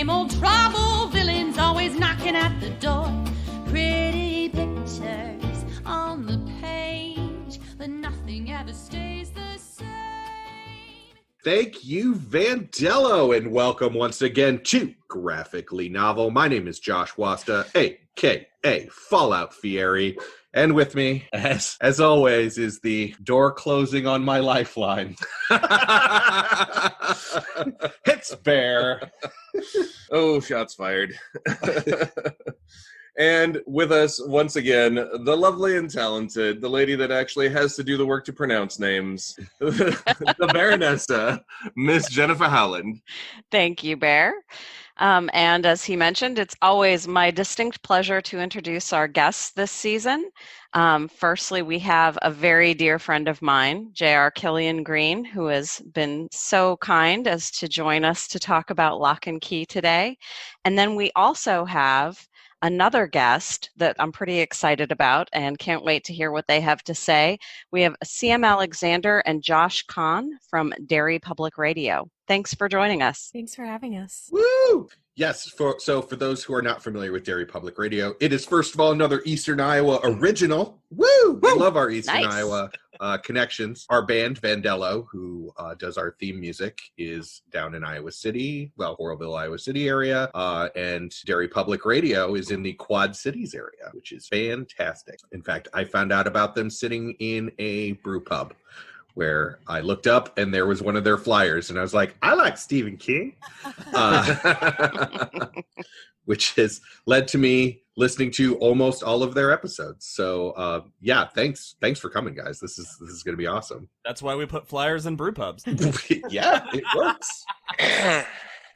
Same old trouble, villains always knocking at the door. Pretty pictures on the page, but nothing ever stays the same. Thank you, Vandello, and welcome once again to Graphically Novel. My name is Josh Wasta, a.k.a. Fallout Fieri, and with me, as always, is the door closing on my lifeline. It's Bear. Oh, shots fired. And with us, once again, the lovely and talented, the lady that actually has to do the work to pronounce names, the Baronessa, Miss Jennifer Howland. Thank you, Bear. And as he mentioned, it's always my distinct pleasure to introduce our guests this season. Firstly, we have a very dear friend of mine, J.R. Cillian Green, who has been so kind as to join us to talk about Locke Key today. And then we also have another guest that I'm pretty excited about and can't wait to hear what they have to say. We have CM Alexander and Josh Kahn from Derry Public Radio. Thanks for joining us. Thanks for having us. Woo! Yes, for those who are not familiar with Derry Public Radio, it is, first of all, another Eastern Iowa original. Woo! We love our Eastern Iowa connections. Our band, Vandello, who does our theme music, is down in Iowa City, Coralville, Iowa City area, and Derry Public Radio is in the Quad Cities area, which is fantastic. In fact, I found out about them sitting in a brew pub, where I looked up and there was one of their flyers and I was like, I like Stephen King, which has led to me listening to almost all of their episodes. So yeah, thanks for coming, guys. This is going to be awesome. That's why we put flyers in brew pubs. Yeah, it works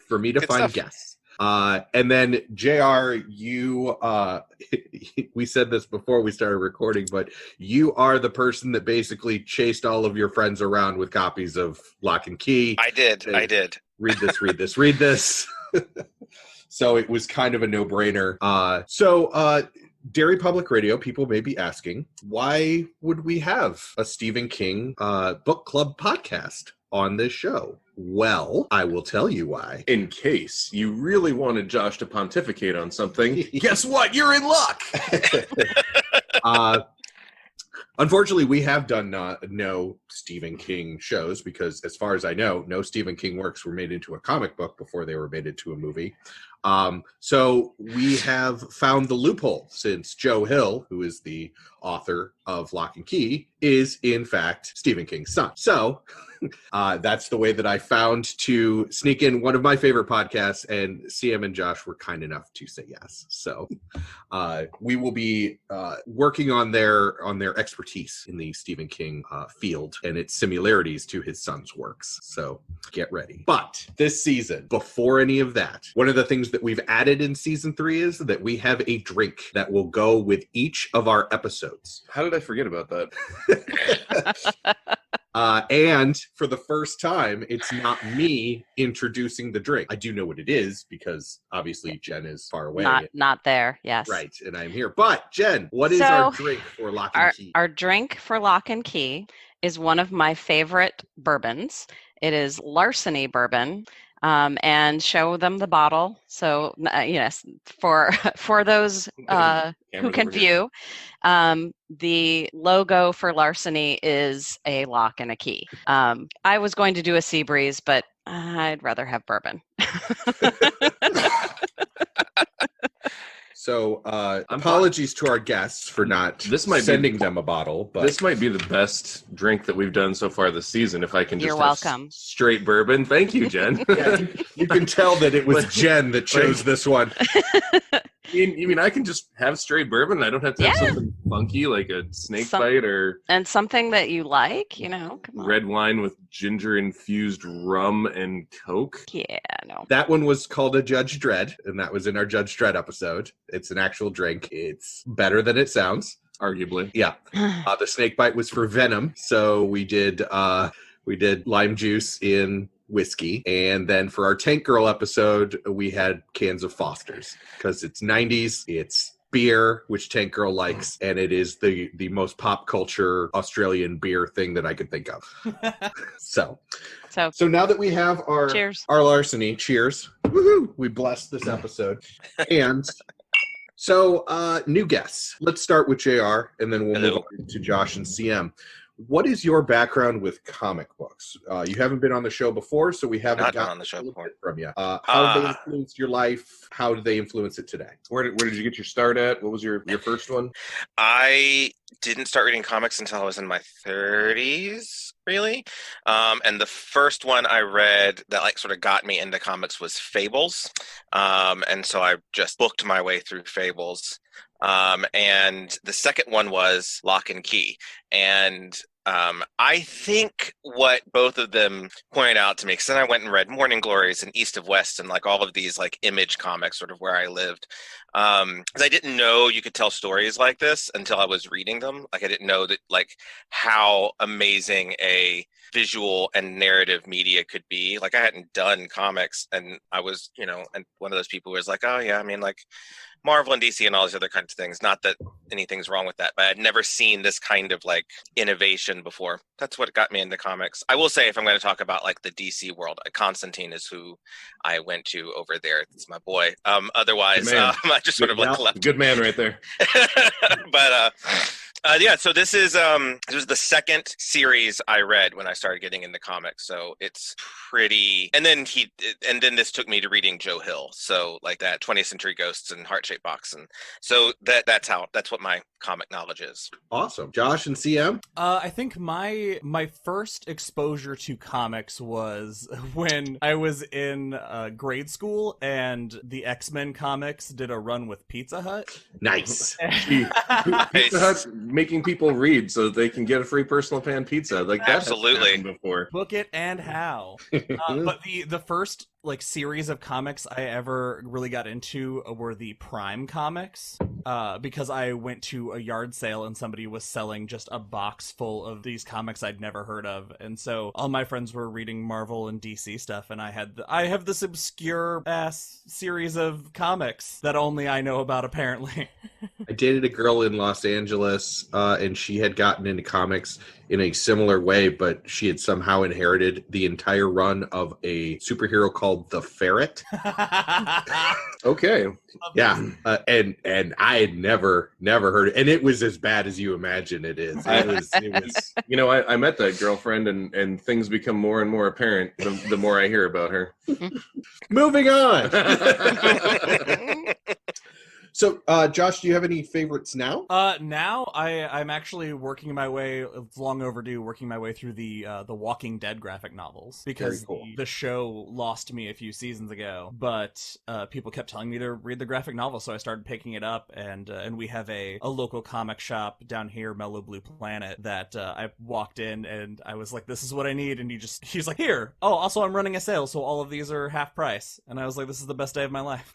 for me to find guests. And then JR, you, we said this before we started recording, but you are the person that basically chased all of your friends around with copies of Locke Key. I did. Read this. So it was kind of a no-brainer. So Derry Public Radio, people may be asking, why would we have a Stephen King book club podcast on this show? Well, I will tell you why. In case you really wanted Josh to pontificate on something, guess what? You're in luck! Unfortunately, we have done no Stephen King shows because, as far as I know, no Stephen King works were made into a comic book before they were made into a movie. So we have found the loophole, since Joe Hill, who is the author of Locke Key, is in fact Stephen King's son. So that's the way that I found to sneak in one of my favorite podcasts, and CM and Josh were kind enough to say yes. So we will be working on their expertise in the Stephen King field and its similarities to his son's works. So get ready. But this season, before any of that, one of the things that we've added in season 3 is that we have a drink that will go with each of our episodes. How did I forget about that? And for the first time, it's not me introducing the drink. I do know what it is because obviously Jen is far away. Not there, yes. Right, and I'm here. But Jen, what is our drink for Locke Key? Our drink for Locke Key is one of my favorite bourbons. It is Larceny bourbon. And show them the bottle. So yes, for those who can view, the logo for Larceny is a lock and a key. I was going to do a sea breeze, but I'd rather have bourbon. So apologies to our guests for not sending them a bottle. But this might be the best drink that we've done so far this season. If I can just You're welcome. Straight bourbon. Thank you, Jen. Yeah, you can tell that it was Jen that chose this one. You mean I can just have straight bourbon? I don't have to have something funky like a snake bite or... And something that you like, come on. Red wine with ginger-infused rum and Coke? Yeah, no. That one was called a Judge Dredd, and that was in our Judge Dredd episode. It's an actual drink. It's better than it sounds. Arguably. Yeah. The snake bite was for venom, so we did lime juice in whiskey, and then for our Tank Girl episode we had cans of Foster's because it's 90s, it's beer, which Tank Girl likes, and it is the most pop culture Australian beer thing that I could think of. So now that we have our larceny, cheers. Woohoo! We blessed this episode. And so, new guests. Let's start with JR, and then we'll move on to Josh and CM. What is your background with comic books? You haven't been on the show before, so we haven't gotten on the show before from you. How have they influenced your life? How do they influence it today? Where did you get your start at? What was your first one? I didn't start reading comics until I was in my 30s, really. And the first one I read that like sort of got me into comics was Fables. And so I just booked my way through Fables. And the second one was Locke Key. And I think what both of them pointed out to me, because then I went and read Morning Glories and East of West and like all of these like Image comics sort of where I lived. Because I didn't know you could tell stories like this until I was reading them. Like I didn't know that like how amazing a visual and narrative media could be. Like I hadn't done comics, and I was, and one of those people who was like, oh yeah, I mean like Marvel and DC and all these other kinds of things. Not that anything's wrong with that, but I'd never seen this kind of like innovation before. That's what got me into comics. I will say, if I'm going to talk about like the DC world, Constantine is who I went to over there. It's my boy. Otherwise, I just sort of like left. Good man right there. But yeah, so this was the second series I read when I started getting into comics. So it's pretty. And then this took me to reading Joe Hill. So like that 20th Century Ghosts and Heart-Shaped Box, and so that's what my comic knowledge is. Awesome. Josh and CM? I think my first exposure to comics was when I was in grade school and the X-Men comics did a run with Pizza Hut. Nice. Pizza Hut's making people read so that they can get a free personal pan pizza. Like that's absolutely before. Book it and how. But the first like series of comics I ever really got into were the Prime comics, because I went to a yard sale and somebody was selling just a box full of these comics I'd never heard of, and so all my friends were reading Marvel and DC stuff, and I have this obscure ass series of comics that only I know about apparently. I dated a girl in Los Angeles, and she had gotten into comics in a similar way, but she had somehow inherited the entire run of a superhero called the Ferret. Okay. Yeah, and I had never heard it, and it was as bad as you imagine it is. It was. I met that girlfriend, and things become more and more apparent the more I hear about her. Moving on. So, Josh, do you have any favorites now? Now I'm actually working my way. It's long overdue. Working my way through the Walking Dead graphic novels, because Cool. the show lost me a few seasons ago. But people kept telling me to read the graphic novel, so I started picking it up. And we have a local comic shop down here, Mellow Blue Planet, that I walked in and I was like, "This is what I need." And he's like, "Here. Oh, also I'm running a sale, so all of these are half price." And I was like, "This is the best day of my life."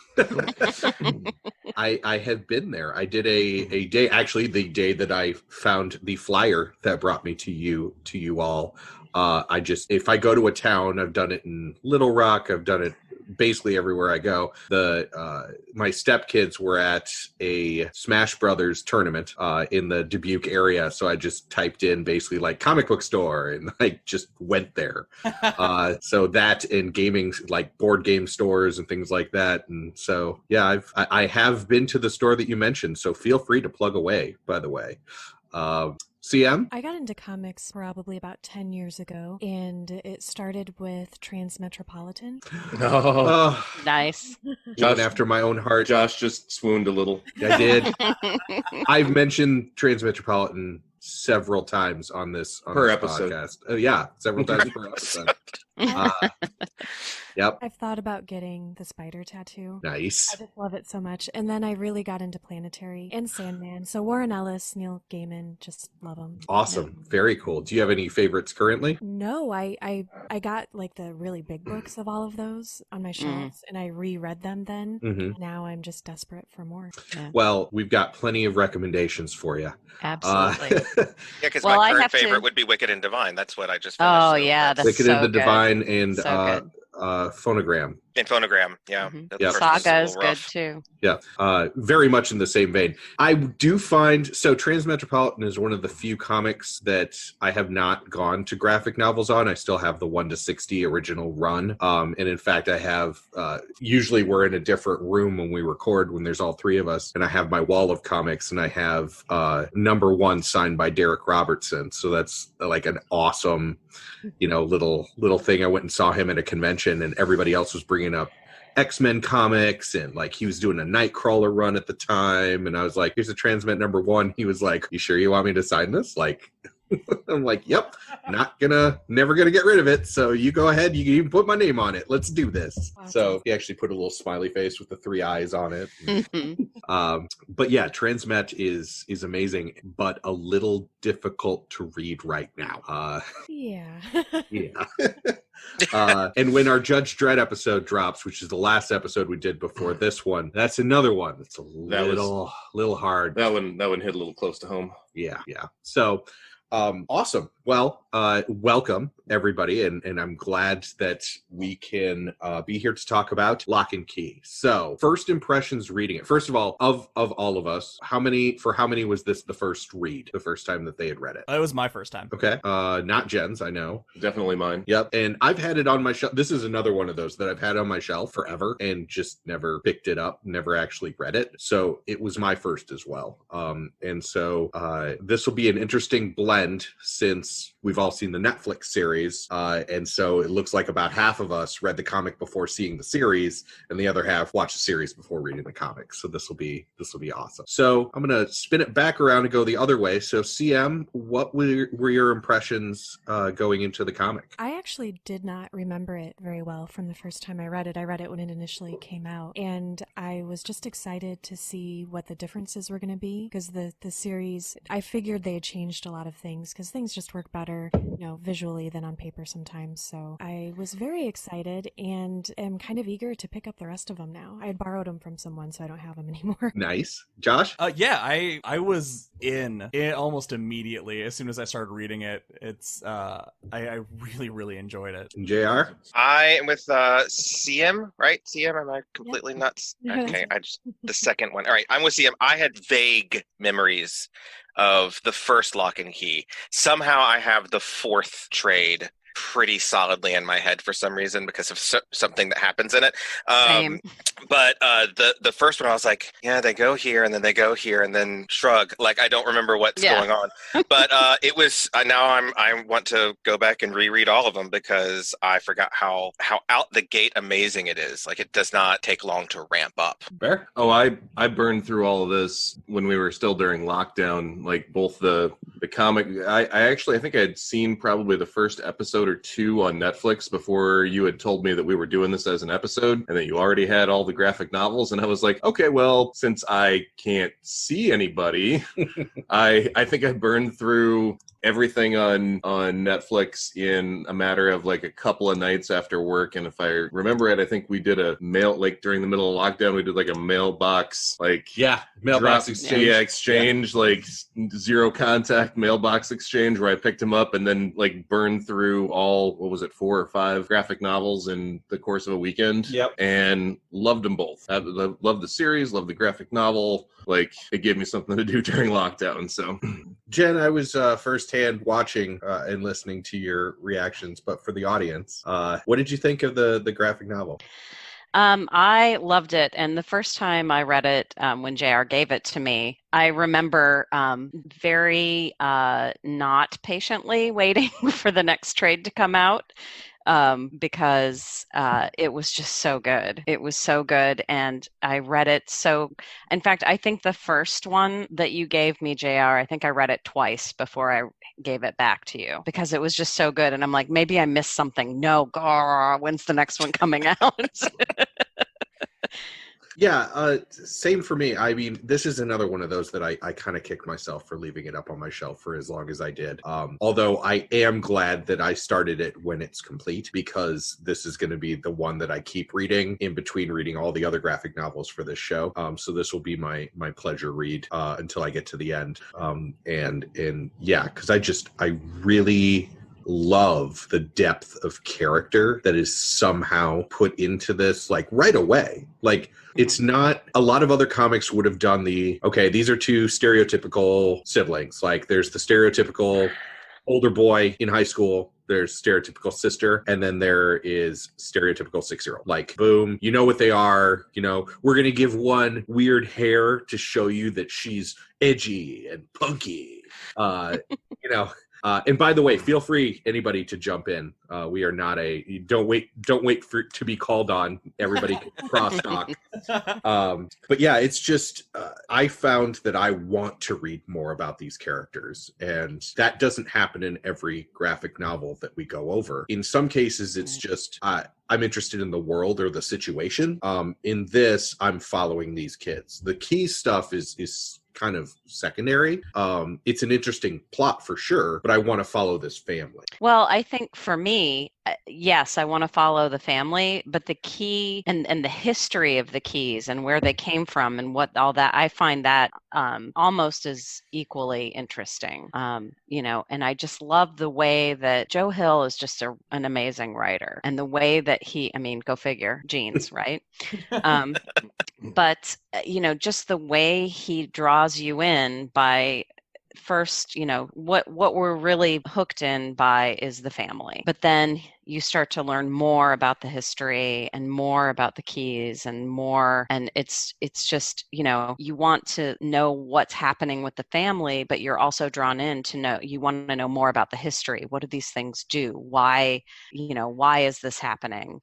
I have been there. I did a day, actually the day that I found the flyer that brought me to you all. If I go to a town, I've done it in Little Rock, I've done it basically everywhere I go. My stepkids were at a Smash Brothers tournament in the Dubuque area, so I just typed in basically like comic book store and like just went there. So that and gaming, like board game stores and things like that. And so yeah, I have been to the store that you mentioned, so feel free to plug away, by the way. CM? I got into comics probably about 10 years ago, and it started with Transmetropolitan. Oh, Nice. Josh, after my own heart. Josh just swooned a little. I did. I've mentioned Transmetropolitan several times on this episode. podcast. Yeah, several times per episode. Yep. I've thought about getting the spider tattoo. Nice. I just love it so much. And then I really got into Planetary and Sandman. So Warren Ellis, Neil Gaiman, just love them. Awesome. Yeah. Very cool. Do you have any favorites currently? No, I got like the really big books of all of those on my shelves, and I reread them then. Mm-hmm. Now I'm just desperate for more. Yeah. Well, we've got plenty of recommendations for you. Absolutely. Yeah, because my current favorite would be Wicked and Divine. That's what I just finished. Oh, yeah, that's Wicked so and the good. Divine and So Phonogram. And Phonogram, yeah. Mhm. The Yeah. first one's a Saga is little good rough. too. Yeah, very much in the same vein. I do find, so Transmetropolitan is one of the few comics that I have not gone to graphic novels on. I still have the 1 to 60 original run. And in fact, I have, usually we're in a different room when we record, when there's all three of us, and I have my wall of comics, and I have number 1 signed by Derek Robertson. So that's like an awesome, little thing. I went and saw him at a convention, and everybody else was bringing up X-Men comics, and like he was doing a Nightcrawler run at the time, and I was like, here's a Transmet number 1. He was like, you sure you want me to sign this? Like, I'm like, yep, never gonna get rid of it, so you go ahead, you can even put my name on it, let's do this. Awesome. So he actually put a little smiley face with the 3 eyes on it. Mhm. But yeah, Transmet is amazing, but a little difficult to read right now. Yeah. Yeah. And when our Judge Dredd episode drops, which is the last episode we did before this one, that's another one that's a little hard. That one hit a little close to home. Yeah. So awesome. Well, welcome everybody, and I'm glad that we can be here to talk about Locke Key. So, first impressions reading it. First of all, of all of us, how many was this the first read, the first time that they had read it? It was my first time. Okay. Not Jen's, I know. Definitely mine. Yep. And I've had it on my shelf. This is another one of those that I've had on my shelf forever and just never picked it up, never actually read it. So it was my first as well. And so this will be an interesting blend since we've all seen the Netflix series. And so it looks like about half of us read the comic before seeing the series, and the other half watched the series before reading the comic. So this will be awesome. So I'm going to spin it back around and go the other way. So CM, what were your impressions going into the comic? I actually did not remember it very well from the first time I read it. I read it when it initially came out, and I was just excited to see what the differences were going to be, because the series, I figured they had changed a lot of things, because things just work better, visually than on paper sometimes. So I was very excited and am kind of eager to pick up the rest of them now. I had borrowed them from someone, so I don't have them anymore. Nice. Josh? Yeah, I was in it almost immediately as soon as I started reading it. It's I really, really enjoyed it. JR? I am with CM, right? CM, am I completely nuts? Yeah. Okay, the second one. All right, I'm with CM. I had vague memories of the first Locke and Key. Somehow I have the 4th trade pretty solidly in my head for some reason because of something that happens in it. Same. But the first one, I was like, yeah, they go here and then they go here and then shrug. Like, I don't remember what's going on. But it was, now I want to go back and reread all of them because I forgot how out the gate amazing it is. Like, it does not take long to ramp up. Bear? Oh, I burned through all of this when we were still during lockdown, like both the comic. I think I had seen probably the first episode or 2 on Netflix before you had told me that we were doing this as an episode and that you already had all the graphic novels. And I was like, okay, well, since I can't see anybody, I think I burned through everything on Netflix in a matter of like a couple of nights after work. And if I remember it, I think we did a mail, like during the middle of lockdown, we did like a mailbox, like Mailbox exchange. Yeah, exchange, like zero contact mailbox exchange, where I picked him up and then like burned through all, 4 or 5 graphic novels in the course of a weekend. Yep. And loved them both. I loved the series, loved the graphic novel. Like, it gave me something to do during lockdown. So, Jen, I was firsthand watching and listening to your reactions, but for the audience, what did you think of the graphic novel? I loved it. And the first time I read it, when JR gave it to me, I remember very not patiently waiting for the next trade to come out. Because it was just so good. It was so good, and I read it in fact, I think the first one that you gave me, JR, I think I read it twice before I gave it back to you because it was just so good, and I'm like, maybe I missed something. No, when's the next one coming out? Yeah, same for me. I mean, this is another one of those that I kind of kicked myself for leaving it up on my shelf for as long as I did. Although I am glad that I started it when it's complete, because this is going to be the one that I keep reading in between reading all the other graphic novels for this show. So this will be my pleasure read until I get to the end. And yeah, because I really love the depth of character that is somehow put into this, like, right away. Like, it's not, a lot of other comics would have done okay, these are two stereotypical siblings. Like, there's the stereotypical older boy in high school, there's stereotypical sister, and then there is stereotypical 6-year-old. Like, boom, you know what they are. You know, we're going to give one weird hair to show you that she's edgy and punky. You know, and by the way, feel free, anybody, to jump in. We are not don't wait for to be called on. Everybody cross talk. But yeah, it's just, I found that I want to read more about these characters, and that doesn't happen in every graphic novel that we go over. In some cases, it's just, I'm interested in the world or the situation. In this, I'm following these kids. The key stuff is kind of secondary. It's an interesting plot for sure, but I want to follow this family. Well, I think for me, yes, I want to follow the family, but the key and the history of the keys and where they came from and what all that, I find that almost as equally interesting. You know, and I just love the way that Joe Hill is just an amazing writer, and the way that I mean, go figure, genes, right? But, you know, just the way he draws you in by first, you know, what we're really hooked in by is the family. But then you start to learn more about the history and more about the keys and more. And it's just, you know, you want to know what's happening with the family, but you're also drawn in to know, you want to know more about the history. What do these things do? Why, you know, why is this happening?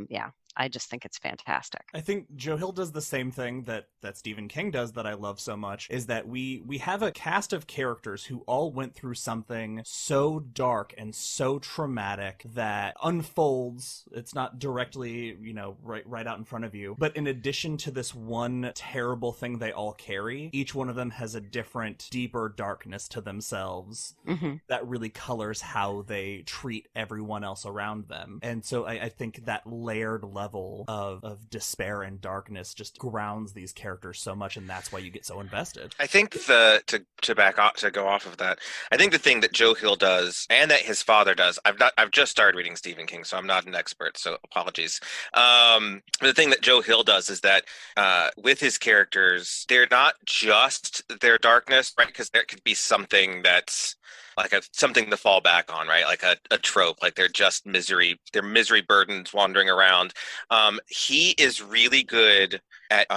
Yeah. I just think it's fantastic. I think Joe Hill does the same thing that Stephen King does that I love so much, is that we have a cast of characters who all went through something so dark and so traumatic that unfolds. It's not directly, you know, right out in front of you. But in addition to this one terrible thing they all carry, each one of them has a different, deeper darkness to themselves that really colors how they treat everyone else around them. And so I think that layered level of despair and darkness just grounds these characters so much, and that's why you get so invested. I think to back off, to go off of that, I think the thing that Joe Hill does and that his father does, I've just started reading Stephen King, so I'm not an expert, so apologies. The thing that Joe Hill does is that with his characters, they're not just their darkness, right? Because there could be something that's like something to fall back on, right? Like a trope, like they're just misery burdens wandering around. He is really good at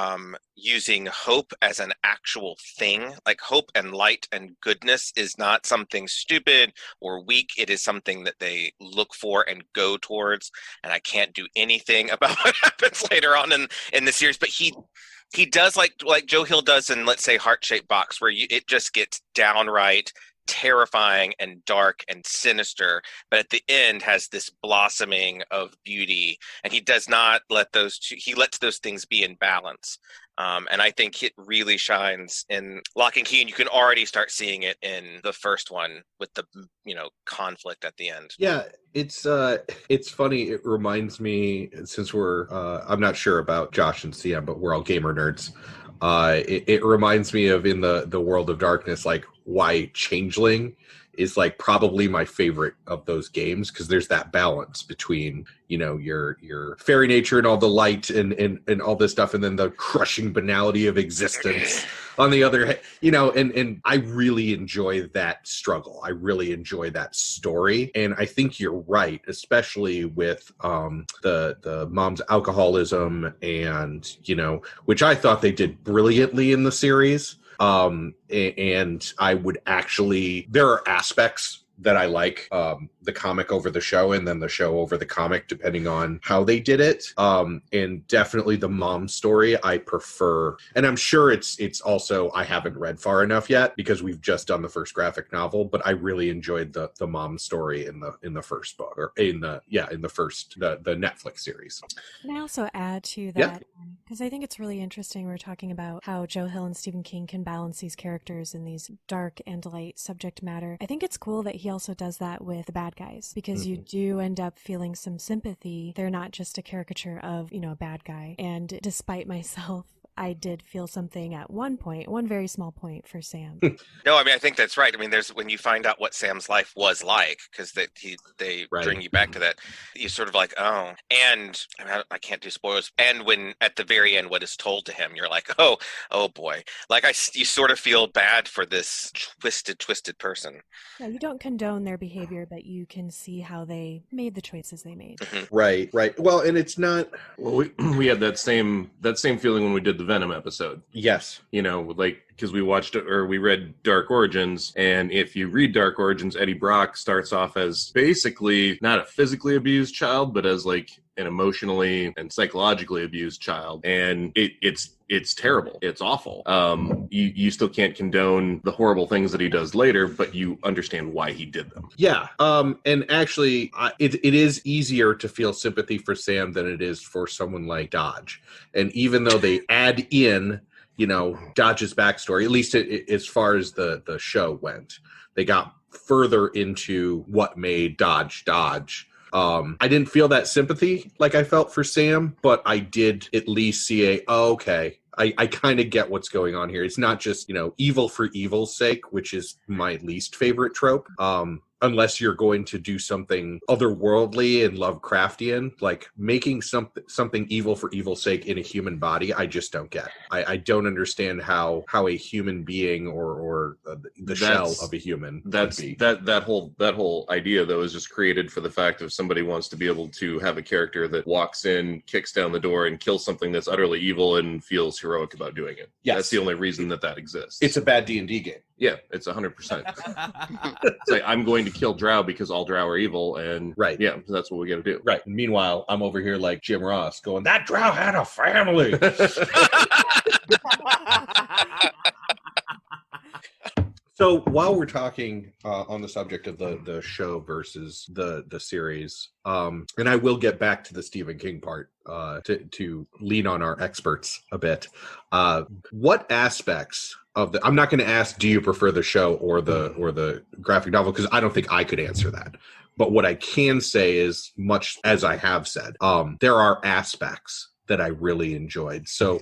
using hope as an actual thing. Like, hope and light and goodness is not something stupid or weak. It is something that they look for and go towards. And I can't do anything about what happens later on in the series, but he does like Joe Hill does in, let's say, Heart-Shaped Box, where it just gets downright terrifying and dark and sinister, but at the end has this blossoming of beauty, and he does not let he lets those things be in balance. And I think it really shines in Locke and Key, and you can already start seeing it in the first one with the, you know, conflict at the end. Yeah, it's funny. It reminds me, since we're I'm not sure about Josh and CM, but we're all gamer nerds. It reminds me of, in the World of Darkness, like, why Changeling is like probably my favorite of those games, because there's that balance between, you know, your fairy nature and all the light and all this stuff, and then the crushing banality of existence on the other hand, you know, and I really enjoy that struggle. I really enjoy that story. And I think you're right, especially with the mom's alcoholism, and, you know, which I thought they did brilliantly in the series. And I would actually, there are aspects that I like, the comic over the show, and then the show over the comic, depending on how they did it. And definitely the mom story I prefer. And I'm sure it's also, I haven't read far enough yet, because we've just done the first graphic novel, but I really enjoyed the mom story in the first book, or in the Netflix series. Can I also add to that? Because I think it's really interesting. We're talking about how Joe Hill and Stephen King can balance these characters in these dark and light subject matter. I think it's cool that he also does that with the bad guys, because you do end up feeling some sympathy. They're not just a caricature of, you know, a bad guy. And despite myself, I did feel something at one point, one very small point for Sam. No, I mean, I think that's right. I mean, there's when you find out what Sam's life was like, because they Right. bring you back to that, you sort of like, oh, and I mean, I can't do spoilers. And when at the very end, what is told to him, you're like, oh boy, like you sort of feel bad for this twisted person. Yeah, you don't condone their behavior, but you can see how they made the choices they made. Right. Well, and it's not. Well, we had that same feeling when we did the Venom episode. Yes. You know, like, because we read Dark Origins, and if you read Dark Origins, Eddie Brock starts off as basically not a physically abused child, but as like an emotionally and psychologically abused child, and it's terrible. It's awful. You still can't condone the horrible things that he does later, but you understand why he did them. Yeah. And actually, it is easier to feel sympathy for Sam than it is for someone like Dodge. And even though they add in, you know, Dodge's backstory, at least as far as the show went, they got further into what made Dodge. I didn't feel that sympathy like I felt for Sam, but I did at least see okay. I kind of get what's going on here. It's not just, you know, evil for evil's sake, which is my least favorite trope. Unless you're going to do something otherworldly and Lovecraftian, like making something evil for evil's sake in a human body, I just don't get. I don't understand how a human being or the shell of a human. That whole idea though is just created for the fact of somebody wants to be able to have a character that walks in, kicks down the door, and kills something that's utterly evil and feels heroic about doing it. Yes. That's the only reason that exists. It's a bad D&D game. Yeah, it's 100%. It's like, I'm going to kill Drow because all Drow are evil, and right. Yeah, that's what we got to do. Right. Meanwhile, I'm over here like Jim Ross going, that Drow had a family. So while we're talking on the subject of the show versus the series, and I will get back to the Stephen King part to lean on our experts a bit. What aspects of I'm not going to ask, do you prefer the show or the graphic novel? Because I don't think I could answer that. But what I can say is, much as I have said, there are aspects that I really enjoyed. So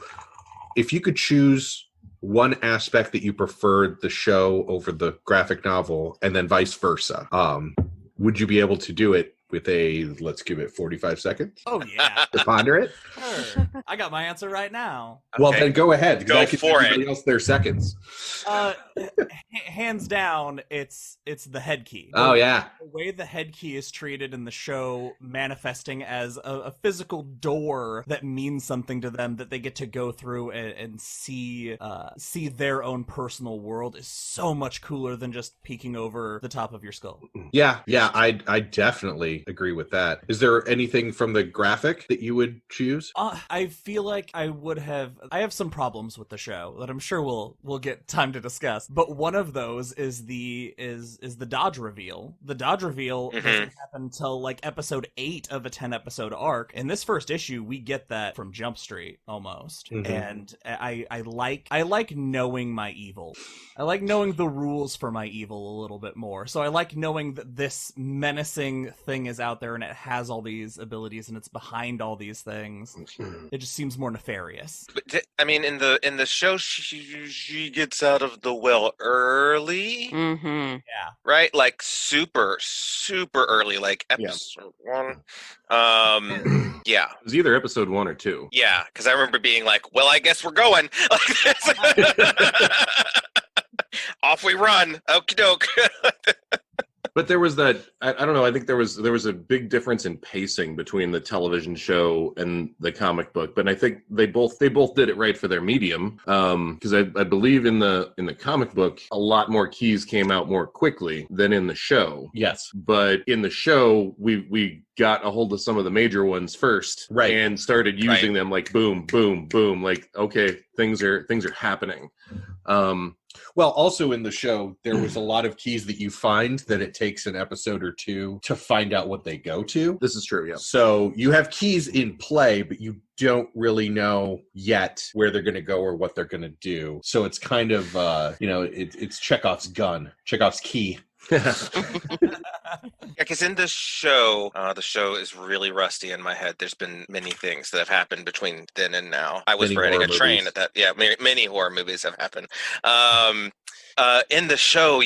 if you could choose one aspect that you preferred the show over the graphic novel, and then vice versa, would you be able to do it with let's give it 45 seconds? Oh, yeah. To ponder it? Sure. I got my answer right now. Well, then go ahead. Go I can for everybody else their seconds. Hands down, it's the head key. Oh, yeah. The way the head key is treated in the show, manifesting as a physical door that means something to them, that they get to go through and see their own personal world, is so much cooler than just peeking over the top of your skull. Yeah, I definitely agree with that. Is there anything from the graphic that you would choose? I feel like I have some problems with the show that I'm sure we'll get time to discuss. But one of those is the Dodge reveal. The Dodge reveal doesn't happen until like episode 8 of a 10-episode arc. In this first issue, we get that from Jump Street almost. And I like knowing my evil. I like knowing the rules for my evil a little bit more. So I like knowing that this menacing thing is out there and it has all these abilities and it's behind all these things. It just seems more nefarious. But, I mean, in the show, she gets out of the well early. Mm-hmm. Yeah. Right? Like super early, like episode 1. Yeah. It was either episode 1 or 2. Yeah, because I remember being like, well, I guess we're going. Off we run. Okie doke. But there was that, I don't know, I think there was a big difference in pacing between the television show and the comic book, but I think they both did it right for their medium, because I believe in the comic book a lot more keys came out more quickly than in the show. Yes. But in the show, we got a hold of some of the major ones first, right, and started using them like boom, boom, boom, like, okay, things are happening. Well, also in the show, there was a lot of keys that you find that it takes an episode or 2 to find out what they go to. This is true, yeah. So you have keys in play, but you don't really know yet where they're going to go or what they're going to do. So it's kind of, it's Chekhov's gun, Chekhov's key. Yeah, because in the show is really rusty in my head. There's been many things that have happened between then and now. I was Many riding a horror train movies. at that. Yeah, many horror movies have happened. In the show,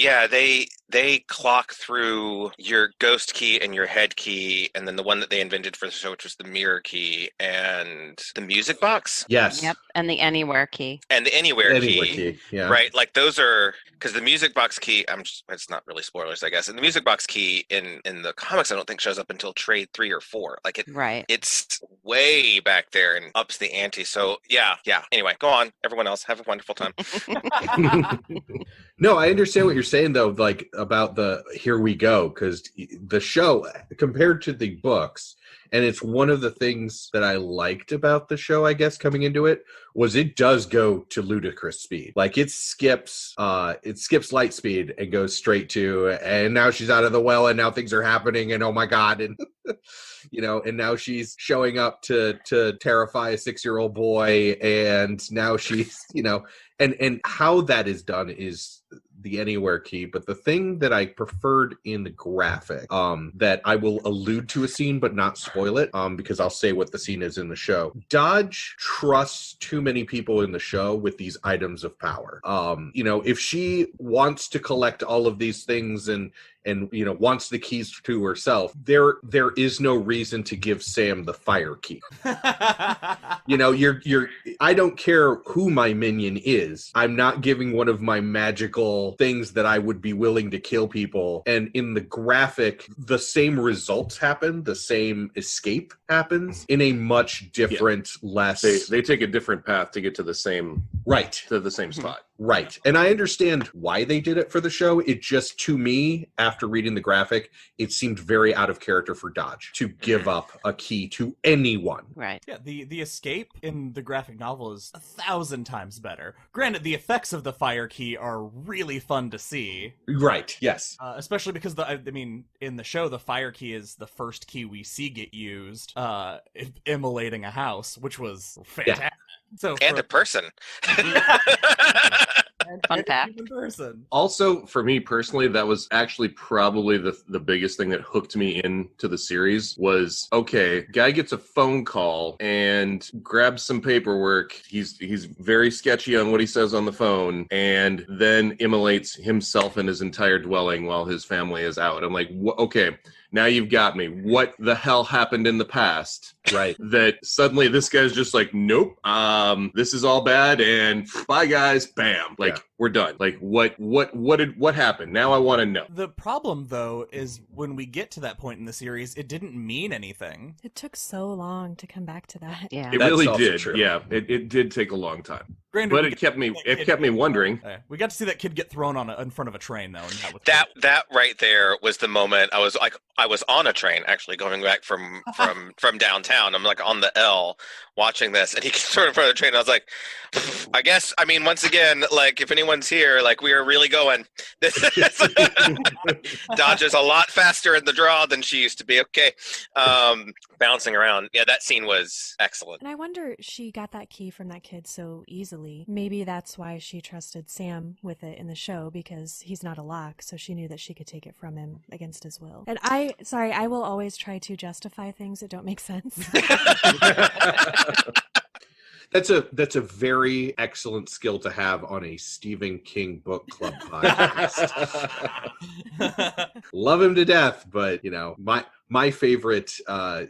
they clock through your ghost key and your head key, and then the one that they invented for the show, which was the mirror key and the music box. Yes. Yep, and the anywhere key. And the anywhere key. Yeah. Right, like those are, because the music box key, it's not really spoilers, I guess. And the music box key in the comics, I don't think shows up until trade 3 or 4. Like it's way back there and ups the ante. So yeah. Anyway, go on. Everyone else, have a wonderful time. No, I understand what you're saying though, like about the here we go, because the show compared to the books, and it's one of the things that I liked about the show, I guess, coming into it, was it does go to ludicrous speed. Like it skips light speed and goes straight to, and now she's out of the well and now things are happening and oh my God. And and now she's showing up to terrify a 6-year-old boy, and now she's, and how that is done is the anywhere key. But the thing that I preferred in the graphic, that I will allude to a scene but not spoil it, because I'll say what the scene is in the show. Dodge trusts too many people in the show with these items of power. If she wants to collect all of these things and wants the keys to herself, there is no reason to give Sam the fire key. I don't care who my minion is. I'm not giving one of my magical things that I would be willing to kill people. And in the graphic, the same results happen, the same escape happens in a much different, less. They take a different path to get to the same spot. Right. And I understand why they did it for the show. It just, to me, after reading the graphic, it seemed very out of character for Dodge to give up a key to anyone. Right. Yeah, the escape in the graphic novel is 1,000 times better. Granted, the effects of the fire key are really fun to see. Right, yes. Especially because, in the show, the fire key is the first key we see get used, immolating a house, which was fantastic. Yeah. And a person. Fun fact. Also, for me personally, that was actually probably the biggest thing that hooked me into the series was, okay, guy gets a phone call and grabs some paperwork. He's very sketchy on what he says on the phone, and then immolates himself and his entire dwelling while his family is out. I'm like, okay, now you've got me. What the hell happened in the past? Right. That suddenly this guy's just like, nope, this is all bad, and bye guys, bam. Like, we're done. Like, what happened? Now I want to know. The problem, though, is when we get to that point in the series, it didn't mean anything. It took so long to come back to that. Yeah. It really did. True. Yeah, it did take a long time. Granted, but it kept me wondering. We got to see that kid get thrown in front of a train, though. And that right there was the moment I was on a train, actually, going back from downtown. I'm like on the L watching this, and he gets thrown in front of the train. And I was like, I guess, once again, like, if anyone's here, like, we are really going. Dodge is a lot faster in the draw than she used to be. Okay. Bouncing around. Yeah, that scene was excellent. And I wonder, she got that key from that kid so easily. Maybe that's why she trusted Sam with it in the show, because he's not a Locke, so she knew that she could take it from him against his will. And I will always try to justify things that don't make sense. That's a very excellent skill to have on a Stephen King book club podcast. Love him to death, but my favorite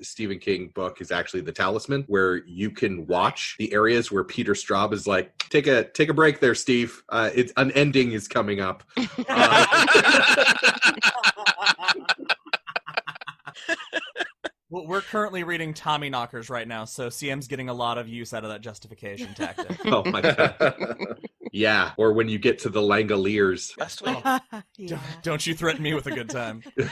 Stephen King book is actually The Talisman, where you can watch the areas where Peter Straub is like, take a break there, Steve. An ending is coming up. Well, we're currently reading Tommy Knockers right now, so CM's getting a lot of use out of that justification tactic. Oh my god. Yeah, or when you get to the Langoliers. Last week. Yeah. Don't you threaten me with a good time. But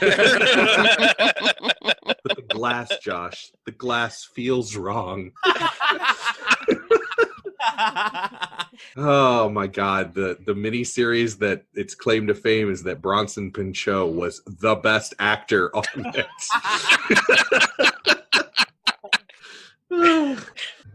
the glass, Josh, the glass feels wrong. Oh my god, the miniseries that its claim to fame is that Bronson Pinchot was the best actor on it.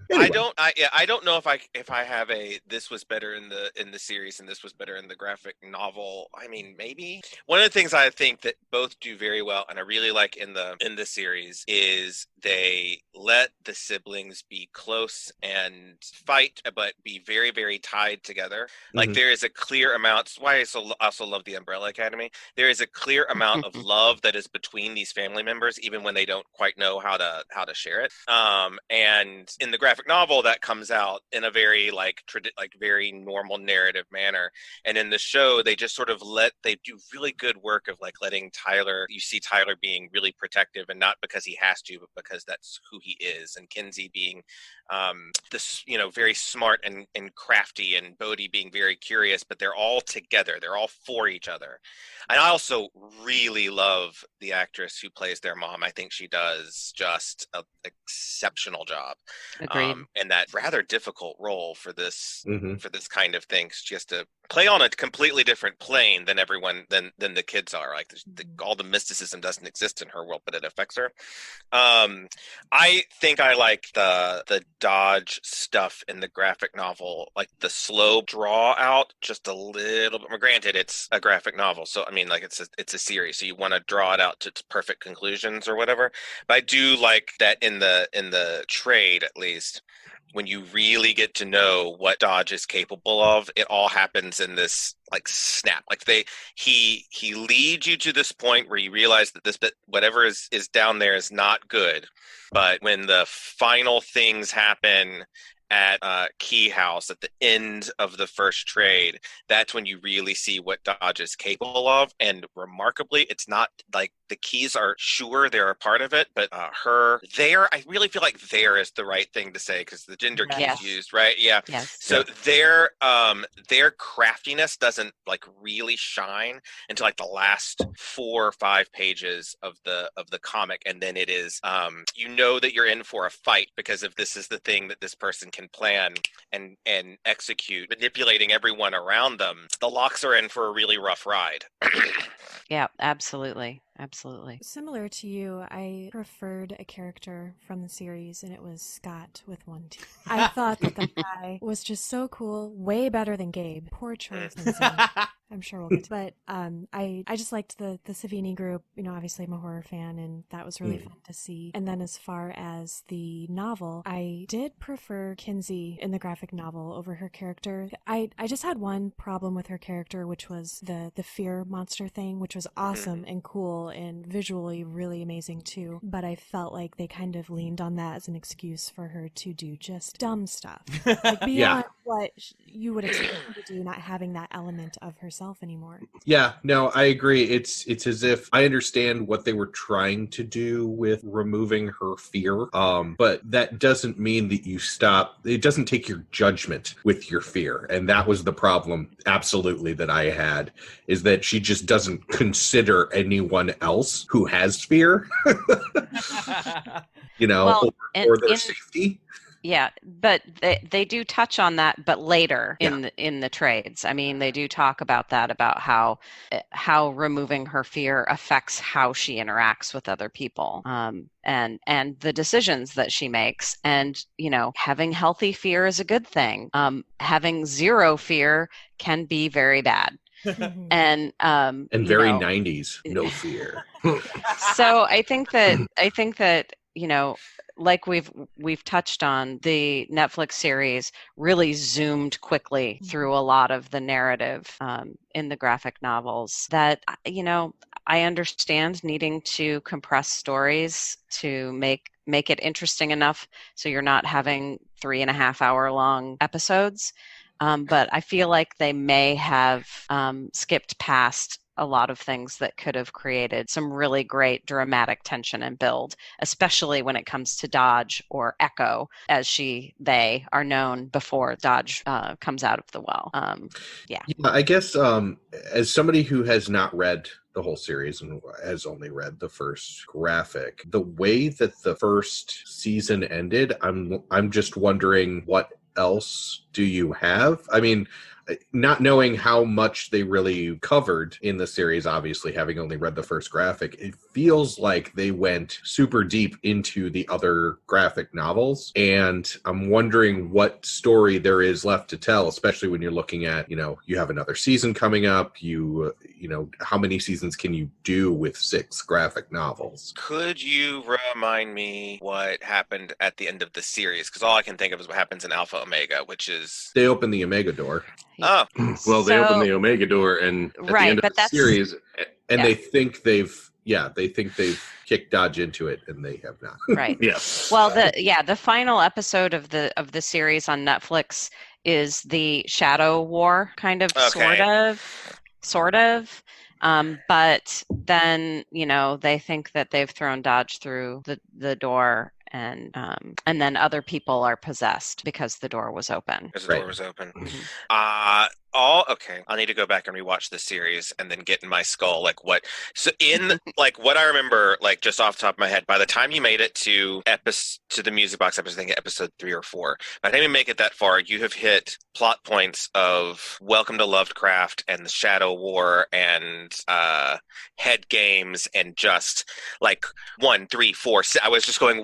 I I don't know if I have a this was better in the series and this was better in the graphic novel. I mean, maybe one of the things I think that both do very well, and I really like in the series, is they let the siblings be close and fight, but be very, very tied together. Like there is a clear amount. That's why I also love the Umbrella Academy. There is a clear amount of love that is between these family members, even when they don't quite know how to share it. And in the graphic novel, that comes out in a very very normal narrative manner. And in the show, they just sort of they do really good work of like letting you see Tyler being really protective, and not because he has to, but because that's who he is. And Kinsey being this, very smart and crafty, and Bodhi being very curious, but they're all together. They're all for each other. And I also really love the actress who plays their mom. I think she does just an exceptional job. Agreed. And that rather difficult role for this kind of thing. She has to play on a completely different plane than than the kids are. Like all the mysticism doesn't exist in her world, but it affects her. I think I like the Dodge stuff in the graphic novel, like the slow draw out just a little bit more. Granted, it's a graphic novel, so I mean, like it's a series, so you want to draw it out to its perfect conclusions or whatever. But I do like that in the trade, at least, when you really get to know what Dodge is capable of, it all happens in this like snap. Like he leads you to this point where you realize that this bit, whatever is down there, is not good. But when the final things happen at Key House at the end of the first trade, that's when you really see what Dodge is capable of. And remarkably, it's not like the keys are sure they're a part of it, but I really feel like there is the right thing to say, because the gender key is used, right? Yeah. Yes. So their craftiness doesn't like really shine until like the last 4 or 5 pages of the comic, and then it is that you're in for a fight, because if this is the thing that this person can plan and execute, manipulating everyone around them, the Locks are in for a really rough ride. Yeah, absolutely. Absolutely. Similar to you, I preferred a character from the series, and it was Scott with one T. I thought that guy was just so cool, way better than Gabe. Poor choice. I'm sure we'll get to it. But I just liked the Savini group. Obviously I'm a horror fan, and that was really fun to see. And then as far as the novel, I did prefer Kinsey in the graphic novel over her character. I just had one problem with her character, which was the fear monster thing, which was awesome and cool and visually really amazing too. But I felt like they kind of leaned on that as an excuse for her to do just dumb stuff. Like beyond what you would expect her to do, not having that element of herself anymore. Yeah, no, I agree. It's as if I understand what they were trying to do with removing her fear, but that doesn't mean that you stop. It doesn't take your judgment with your fear, and that was the problem. Absolutely, that I had, is that she just doesn't consider anyone else who has fear, or their safety. Yeah, but they do touch on that, but later in the trades. I mean, they do talk about that, about how removing her fear affects how she interacts with other people, and the decisions that she makes. And having healthy fear is a good thing. Having zero fear can be very bad. And very 90s, no fear. So I think that like we've touched on, the Netflix series really zoomed quickly through a lot of the narrative in the graphic novels that I understand needing to compress stories to make it interesting enough so you're not having 3.5 hour long episodes. But I feel like they may have skipped past a lot of things that could have created some really great dramatic tension and build, especially when it comes to Dodge, or Echo, as they are known before Dodge comes out of the well. I guess as somebody who has not read the whole series and has only read the first graphic, the way that the first season ended, I'm just wondering, what else do you have? I mean, not knowing how much they really covered in the series, obviously having only read the first graphic, it feels like they went super deep into the other graphic novels. And I'm wondering what story there is left to tell, especially when you're looking at, you have another season coming up. How many seasons can you do with 6 graphic novels? Could you remind me what happened at the end of the series? Because all I can think of is what happens in Alpha Omega, which is... They open the Omega door. Oh. Well, they open the Omega door, and at the end of the series... And they think they've kicked Dodge into it, and they have not. Right. Yes. Well, the final episode of the series on Netflix is the Shadow War, kind of, sort of. But then, they think that they've thrown Dodge through the door, and then other people are possessed because the door was open. Because the door was open. Okay. I'll need to go back and rewatch the series and then get in my skull what I remember, just off the top of my head. By the time you made it to the music box episode, I think episode 3 or 4. By the time you make it that far, you have hit plot points of Welcome to Lovecraft and the Shadow War and Head Games and just 1, 3, 4. I was just going,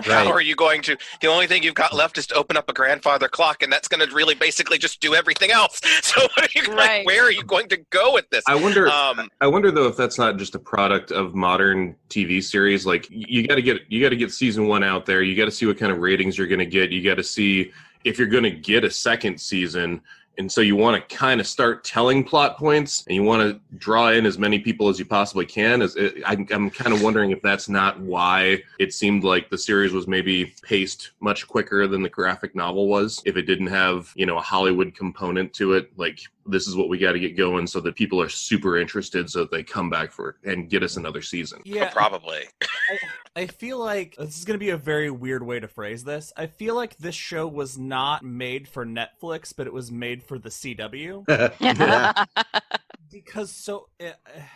how are you going to? The only thing you've got left is to open up a grandfather clock, and that's going to really basically just do everything else. So where are you going to go with this? I wonder though if that's not just a product of modern TV series. You got to get season 1 out there. You got to see what kind of ratings you're going to get. You got to see if you're going to get a second season. And so you want to kind of start telling plot points, and you want to draw in as many people as you possibly can. I'm kind of wondering if that's not why it seemed like the series was maybe paced much quicker than the graphic novel was. If it didn't have, a Hollywood component to it, this is what we got to get going so that people are super interested so that they come back for it and get us another season. Yeah, probably. I feel like this is going to be a very weird way to phrase this. I feel like this show was not made for Netflix, but it was made for the CW. Because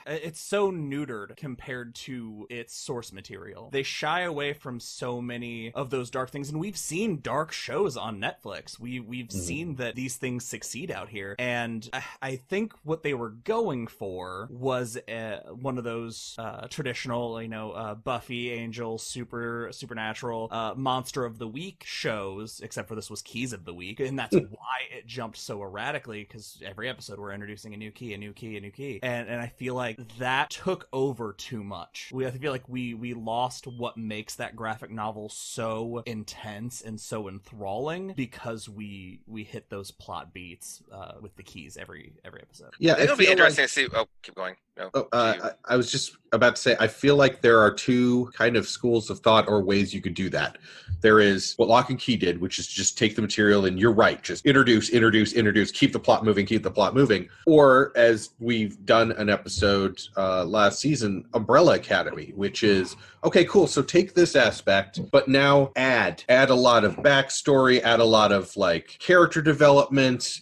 it's so neutered compared to its source material. They shy away from so many of those dark things, and we've seen dark shows on Netflix. We've seen that these things succeed out here, and I think what they were going for was one of those traditional, Buffy, Angel, Supernatural, Monster of the Week shows, except for this was Keys of the Week, and that's why it jumped so erratically, because every episode we're introducing a new key. And I feel like that took over too much. I feel like we lost what makes that graphic novel so intense and so enthralling because we hit those plot beats with the keys every episode. Yeah, it'll be interesting to see. Oh, keep going. I was just about to say, I feel like there are 2 kind of schools of thought or ways you could do that. There is what Locke Key did, which is just take the material and you're right, just introduce, keep the plot moving. Or as we've done an episode last season, Umbrella Academy, which is, okay, cool, so take this aspect, but now add a lot of backstory, add a lot of character development,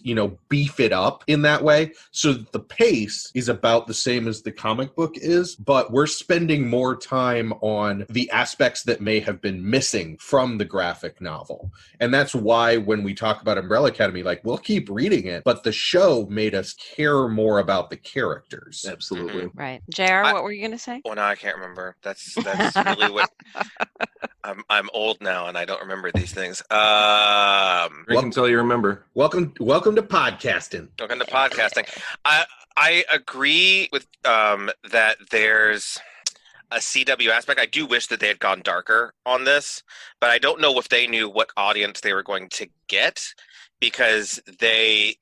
beef it up in that way so that the pace is about the same as the comic book is, but we're spending more time on the aspects that may have been missing from the graphic novel. And that's why when we talk about Umbrella Academy, we'll keep reading it, but the show made us care more about the characters. Absolutely. Mm-hmm. Right. JR, what were you going to say? Well, no, I can't remember. That's really what... I'm old now and I don't remember these things. Drink until you remember. Welcome to podcasting. Welcome to podcasting. I agree with that there's a CW aspect. I do wish that they had gone darker on this, but I don't know if they knew what audience they were going to get, because when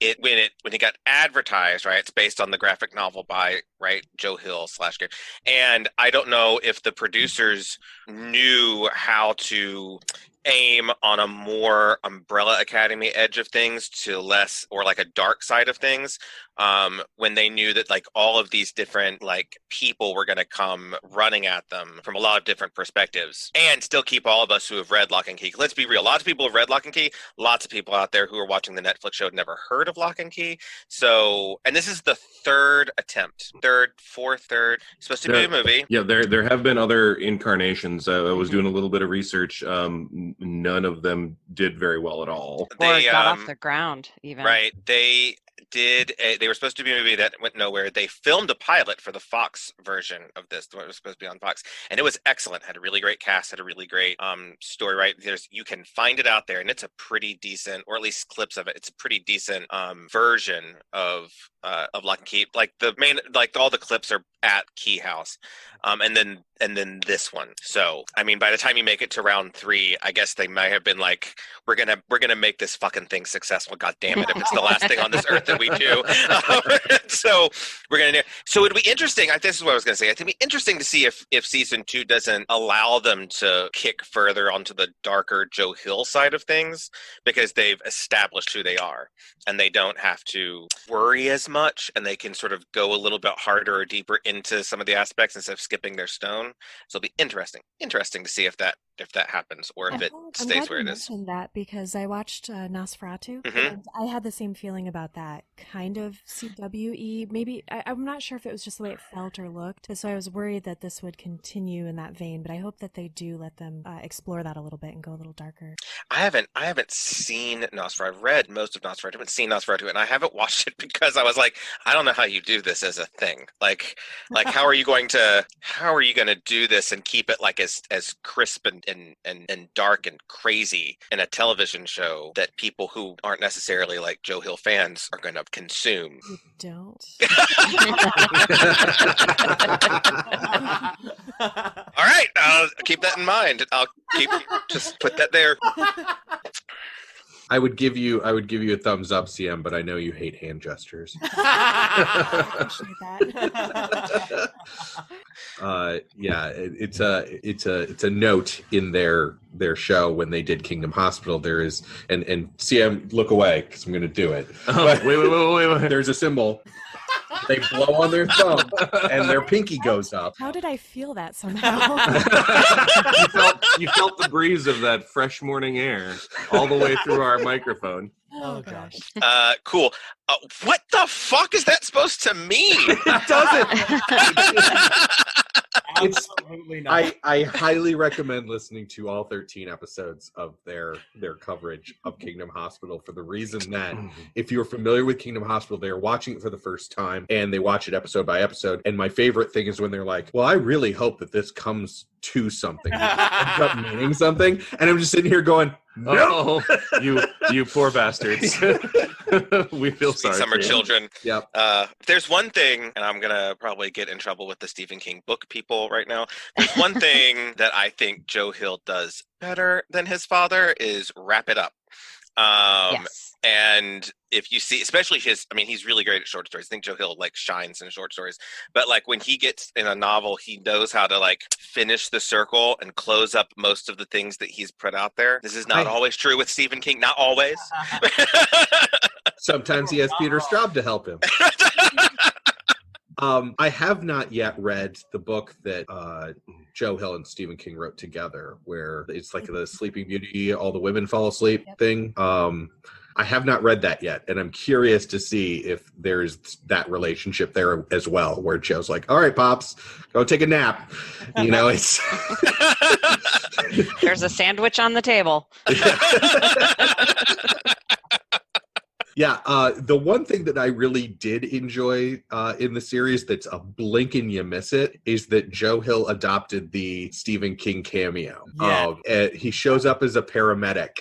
it got advertised, right, it's based on the graphic novel by Joe Hill / and I don't know if the producers knew how to aim on a more Umbrella Academy edge of things to less, or a dark side of things, when they knew that like all of these different like people were going to come running at them from a lot of different perspectives, and still keep all of us who have read Locke and Key. Let's be real, lots of people have read Locke and Key. Lots of people out there who are watching the Netflix show had never heard of Locke and Key. So, and this is the third attempt, supposed to be a movie. Yeah, there have been other incarnations. I was doing a little bit of research. None of them did very well at all. Or got off the ground, even. Right. They were supposed to be a movie that went nowhere. They filmed a pilot for the Fox version of this, the one that was supposed to be on Fox, and it was excellent. Had a really great cast, had a really great story. Right, you can find it out there, and it's a pretty decent, or at least clips of it. It's a pretty decent version of Locke and Key. Like all the clips are at Key House, and then this one. So I mean, by the time you make it to round 3, I guess they might have been like, we're gonna make this fucking thing successful. God damn it! If it's the last thing on this earth that we do, so we're gonna. So it'd be interesting. This is what I was gonna say. It'd be interesting to see if season 2 doesn't allow them to kick further onto the darker Joe Hill side of things, because they've established who they are, and they don't have to worry as much, and they can sort of go a little bit harder or deeper into some of the aspects instead of skipping their stone. So it'll be interesting to see if that happens, or if it stays where it is. I'm glad you mentioned that, because I watched Nosferatu, Mhm. and I had the same feeling about that. Kind of CW-y. Maybe, I'm not sure if it was just the way it felt or looked, so I was worried that this would continue in that vein, but I hope that they do let them explore that a little bit and go a little darker. I haven't seen Nosferatu. I've read most of Nosferatu. I haven't seen Nosferatu, and I haven't watched it because I was like, I don't know how you do this as a thing. Like how are you going to do this and keep it like as crisp and dark and crazy in a television show that people who aren't necessarily like Joe Hill fans are going to consume? You don't. All right, I'll keep that in mind. Just put that there. I would give you a thumbs up, CM, but I know you hate hand gestures. I appreciate that. Yeah, it's a note in their show when they did Kingdom Hospital. There is and CM, look away because I'm going to do it. Oh, wait. There's a symbol. They blow on their thumb and their pinky goes up. How did I feel that somehow? You felt the breeze of that fresh morning air all the way through our microphone. Oh gosh. Cool. What the fuck is that supposed to mean? It doesn't. Absolutely not. I highly recommend listening to all 13 episodes of their coverage of Kingdom Hospital, for the reason that if you're familiar with Kingdom Hospital, they're watching it for the first time and they watch it episode by episode. And my favorite thing is when they're like, well, I really hope that this comes to something, ends up meaning something. And I'm just sitting here going, no. Oh, you poor bastards. We feel Sweet sorry. summer children. Yep. There's one thing, and I'm gonna probably get in trouble with the Stephen King book people right now. There's one thing that I think Joe Hill does better than his father is wrap it up. Yes. And if you see, especially he's really great at short stories. I think Joe Hill like shines in short stories, but like when he gets in a novel, he knows how to like finish the circle and close up most of the things that he's put out there. This is not always true with Stephen King. Not always. Sometimes he has Peter Straub to help him. I have not yet read the book that Joe Hill and Stephen King wrote together, where it's like the Sleeping Beauty, all the women fall asleep thing. I have not read that yet, and I'm curious to see if there's that relationship there as well, where Joe's like, all right, Pops, go take a nap. You know, it's... There's a sandwich on the table. Yeah, the one thing that I really did enjoy in the series that's a blink and you miss it is that Joe Hill adopted the Stephen King cameo. Yeah. He shows up as a paramedic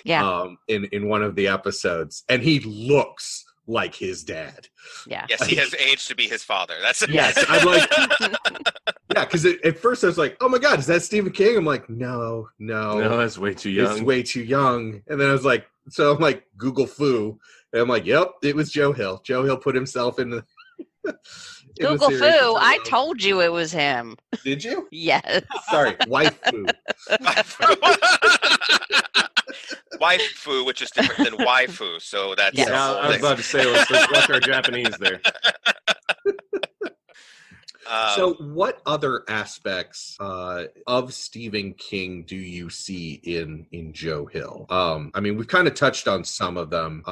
in one of the episodes, and he looks like his dad. Yeah. Yes, he has aged to be his father. That's Yes, I'm like... Yeah, because at first I was like, oh my God, is that Stephen King? I'm like, no. No, that's way too young. It's way too young. And then I was like, so I'm like, Google Foo. And I'm like, yep, it was Joe Hill. Joe Hill put himself in in the Google series. Foo, I told you it was him. Did you? Yes. Sorry, waifu. Waifu, which is different than waifu, so that's Yes. the Yeah, whole I was thing. about to say, what's our Japanese there? So what other aspects of Stephen King do you see in Joe Hill? I mean, we've kind of touched on some of them,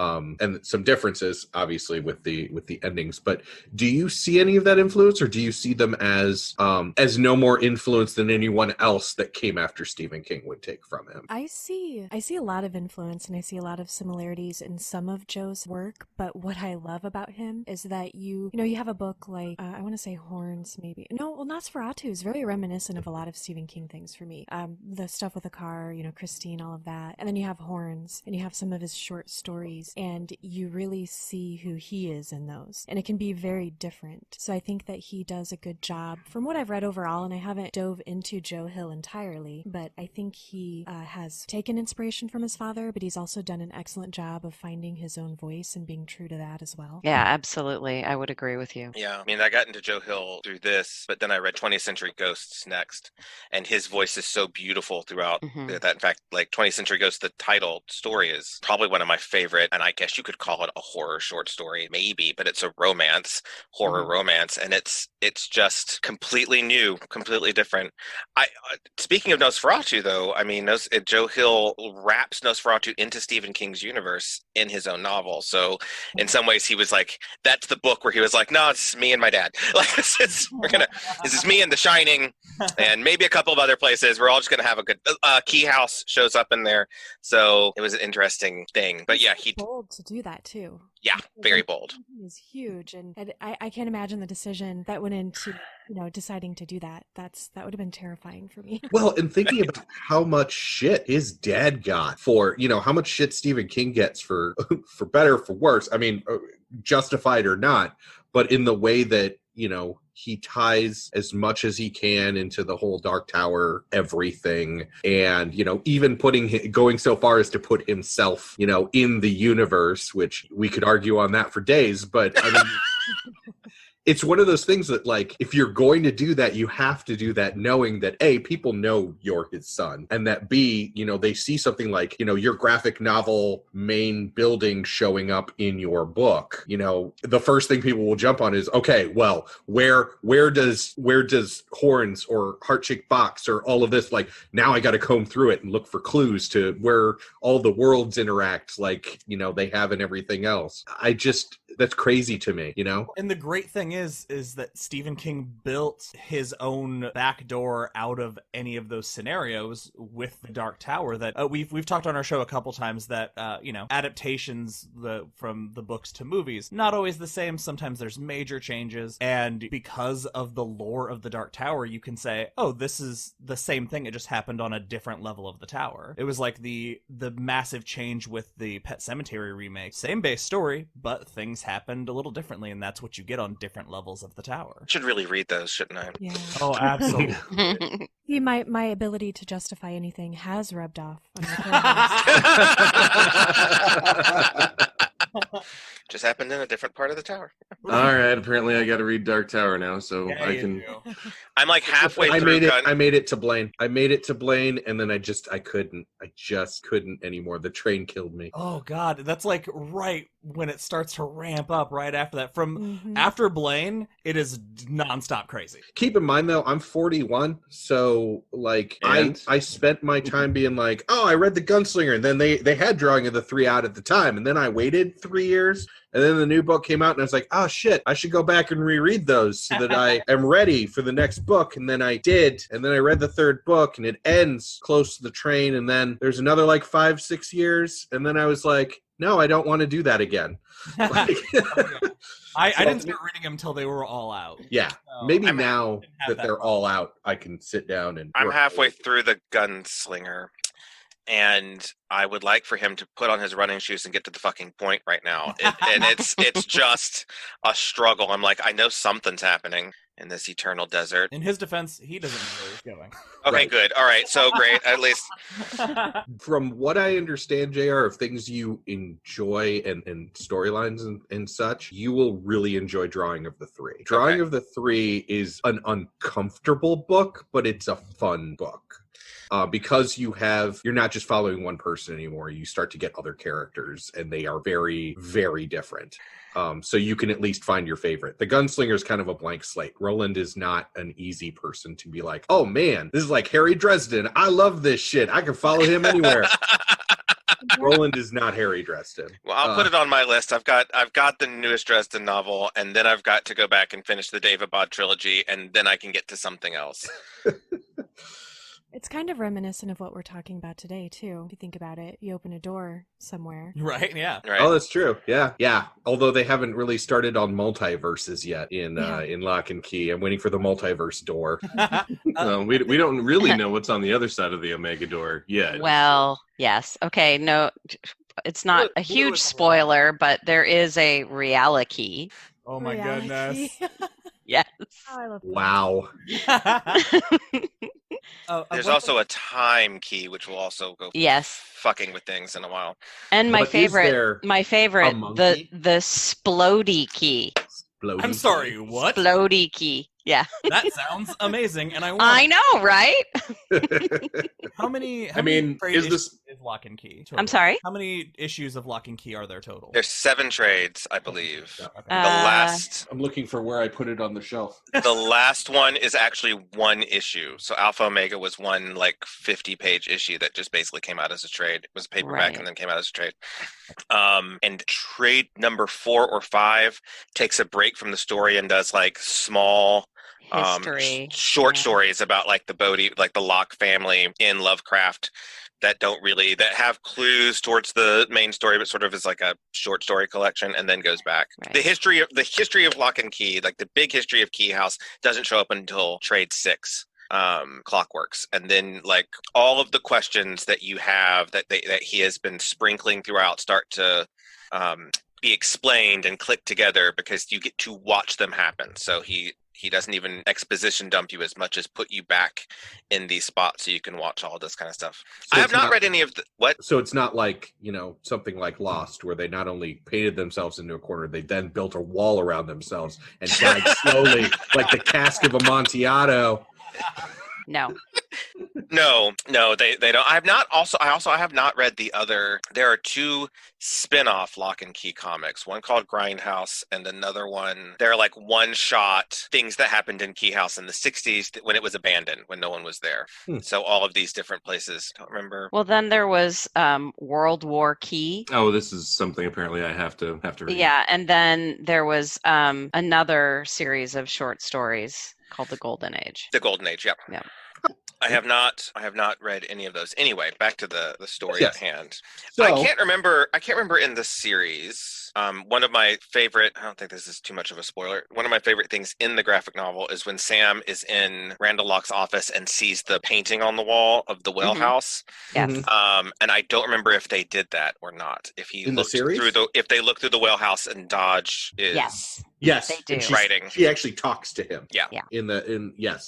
and some differences, obviously, with the endings. But do you see any of that influence, or do you see them as no more influence than anyone else that came after Stephen King would take from him? I see a lot of influence, and I see a lot of similarities in some of Joe's work, but what I love about him is that you have a book like I want to say Horns, maybe. No, well, Nosferatu is very reminiscent of a lot of Stephen King things for me. The stuff with the car, Christine, all of that. And then you have Horns, and you have some of his short stories, and you really see who he is in those. And it can be very different. So I think that he does a good job from what I've read overall, and I haven't dove into Joe Hill entirely, but I think he has taken inspiration from his father, but he's also done an excellent job of finding his own voice and being true to that as well. Yeah, absolutely. I would agree with you. Yeah, I mean, I got into Joe Hill through this, but then I read 20th Century Ghosts next, and his voice is so beautiful throughout that. In fact, like 20th Century Ghosts, the title story is probably one of my favorite, and I guess you could call it a horror short story, maybe, but it's a horror romance, and it's just completely new, completely different. Speaking of Nosferatu, though, I mean, Joe Hill wraps Nosferatu into Stephen King's universe in his own novel, so in some ways he was like, that's the book where he was like, no, it's me and my dad. Like, this is me and The Shining, and maybe a couple of other places. We're all just gonna have a good. Key House shows up in there, so it was an interesting thing. But yeah, he bold to do that too. Yeah, very bold. He is huge, and I can't imagine the decision that went into deciding to do that. That would have been terrifying for me. Well, and thinking about how much shit his dad got for how much shit Stephen King gets for better or for worse. I mean, justified or not, but in the way that he ties as much as he can into the whole Dark Tower, everything. And, even going so far as to put himself, in the universe, which we could argue on that for days. But I mean, it's one of those things that, like, if you're going to do that, you have to do that knowing that A, people know you're his son, and that B, they see something like, your graphic novel main building showing up in your book. The first thing people will jump on is, okay, well, where does Horns or Heart-Shaped Box or all of this, like, now I got to comb through it and look for clues to where all the worlds interact, like, they have in everything else. That's crazy to me, And the great thing is that Stephen King built his own back door out of any of those scenarios with the Dark Tower. That we've talked on our show a couple times that adaptations from the books to movies, not always the same. Sometimes there's major changes, and because of the lore of the Dark Tower, you can say, oh, this is the same thing. It just happened on a different level of the tower. It was like the massive change with the Pet Sematary remake. Same base story, but things happened a little differently, and that's what you get on different levels of the tower. Should really read those, shouldn't I? Yeah. Oh, absolutely. My ability to justify anything has rubbed off on my Just happened in a different part of the tower. All right, apparently I got to read Dark Tower now, so Yeah, I can. I'm like halfway I through. made it to Blaine. And then I just couldn't anymore. The train killed me. Oh God, that's like right when it starts to ramp up right after that. From after Blaine, it is nonstop crazy. Keep in mind though, I'm 41, so like I spent my time being like, oh, I read The Gunslinger, and then they had Drawing of the Three out at the time, and then I waited 3 years, and then the new book came out, and I was like, oh shit, I should go back and reread those so that I am ready for the next book. And then I did, and then I read the third book, and it ends close to the train, and then there's another like 5-6 years, and then I was like, no, I don't want to do that again. Like, I didn't start reading them until they were all out. Yeah, So, maybe I mean, now that they're all out, I can sit down and. I'm work. halfway through The Gunslinger, and I would like for him to put on his running shoes and get to the fucking point right now. And it's just a struggle. I'm like, I know something's happening, in this eternal desert. In his defense, he doesn't know where he's going. Okay, Right. good. All right, so great. At least From what I understand, JR, of things you enjoy and storylines and such, you will really enjoy Drawing of the Three. Drawing of the Three is an uncomfortable book, but it's a fun book. Because you're not just following one person anymore. You start to get other characters, and they are very, very different. So you can at least find your favorite. The Gunslinger is kind of a blank slate. Roland is not an easy person to be like, oh man, this is like Harry Dresden. I love this shit. I can follow him anywhere. Roland is not Harry Dresden. Well, I'll put it on my list. I've got the newest Dresden novel, and then I've got to go back and finish the David Bod trilogy, and then I can get to something else. It's kind of reminiscent of what we're talking about today, too. If you think about it, you open a door somewhere. Right, yeah. Right. Oh, that's true. Yeah. Although they haven't really started on multiverses yet in Lock and Key. I'm waiting for the multiverse door. We don't really know what's on the other side of the Omega door yet. Well, yes. Okay, no, it's not a huge spoiler, but there is a reality. Oh my Reality. goodness. Yes. Oh, I love that. Wow. There's also a time key, which will also go Yes. fucking with things in a while. And my But is favorite, there the monkey? Splody key. I'm sorry, what? Splody key. Yeah. That sounds amazing, and I want. I know, right? How many? I mean, trade is issues this- is Lock and Key? Total? I'm sorry? How many issues of Lock and Key are there total? There's 7 trades, I believe. Okay. The last I'm looking for where I put it on the shelf. the last one is actually one issue. So Alpha Omega was one like 50-page issue that just basically came out as a trade. It was a paperback Right. and then came out as a trade. And trade number 4 or 5 takes a break from the story and does like small History. short Yeah. stories about like the Bodhi, like the Locke family in Lovecraft that have clues towards the main story, but sort of is like a short story collection and then goes back. Right. The history of Lock and Key, like the big history of Key House, doesn't show up until trade 6. Clockworks, and then like all of the questions that you have that he has been sprinkling throughout start to be explained and click together because you get to watch them happen. So he doesn't even exposition dump you as much as put you back in these spots so you can watch all this kind of stuff. So I have it's not read any of the what. So it's not like, something like Lost, where they not only painted themselves into a corner, they then built a wall around themselves and died slowly, like the cask of Amontillado. No. No, they don't. I have not read the other. There are 2 spin-off Lock and Key comics. One called Grindhouse and another one. They're like one-shot things that happened in Key House in the 60s when it was abandoned, when no one was there. So all of these different places. Don't remember. Well, then there was World War Key. Oh, this is something apparently I have to read. Yeah, and then there was another series of short stories called The Golden Age. The Golden Age, yep. Yeah. I have not read any of those. Anyway, back to the story Yes. at hand. So, I can't remember in the series. One of my favorite, I don't think this is too much of a spoiler. One of my favorite things in the graphic novel is when Sam is in Randall Locke's office and sees the painting on the wall of the well Mhm. house. Yes. Mhm. And I don't remember if they did that or not. If he In the looked series? if they look through the well house and Dodge is Yes. yes, They and do. writing. she actually talks to him. Yeah. Yeah.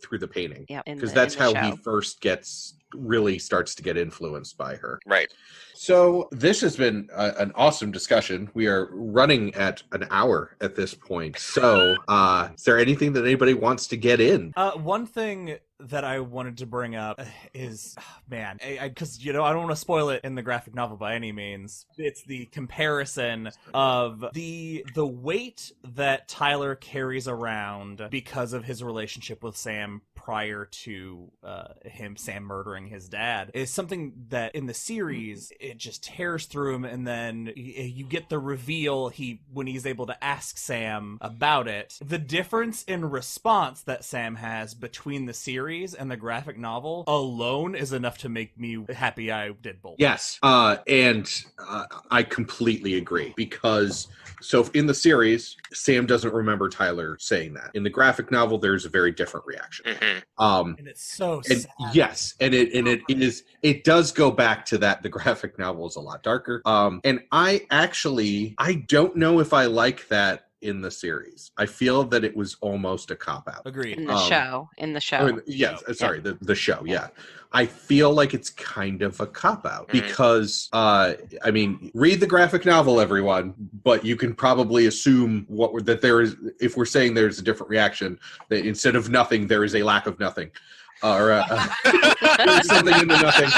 Through the painting. Yep. Because that's how he show. first starts to get influenced by her. Right. So this has been an awesome discussion. We are running at an hour at this point. So is there anything that anybody wants to get in? One thing that I wanted to bring up is, man, because I don't want to spoil it in the graphic novel by any means. It's the comparison of the weight that Tyler carries around because of his relationship with Sam prior to Sam murdering his dad is something that in the series it just tears through him, and then you get the reveal when he's able to ask Sam about it. The difference in response that Sam has between the series and the graphic novel alone is enough to make me happy I did both. Yes, and I completely agree, because so in the series, Sam doesn't remember Tyler saying that. In the graphic novel, there's a very different reaction. Mm-hmm. And it's so And sad. yes, and it does go back to that. The graphic novel is a lot darker. And I don't know if I like that in the series. I feel that it was almost a cop-out. Agreed. In the show. Yes, sorry, the show, yeah. I feel like it's kind of a cop-out because, I mean, read the graphic novel, everyone, but you can probably assume that there is, if we're saying there's a different reaction, that instead of nothing, there is a lack of nothing. Or something into nothing.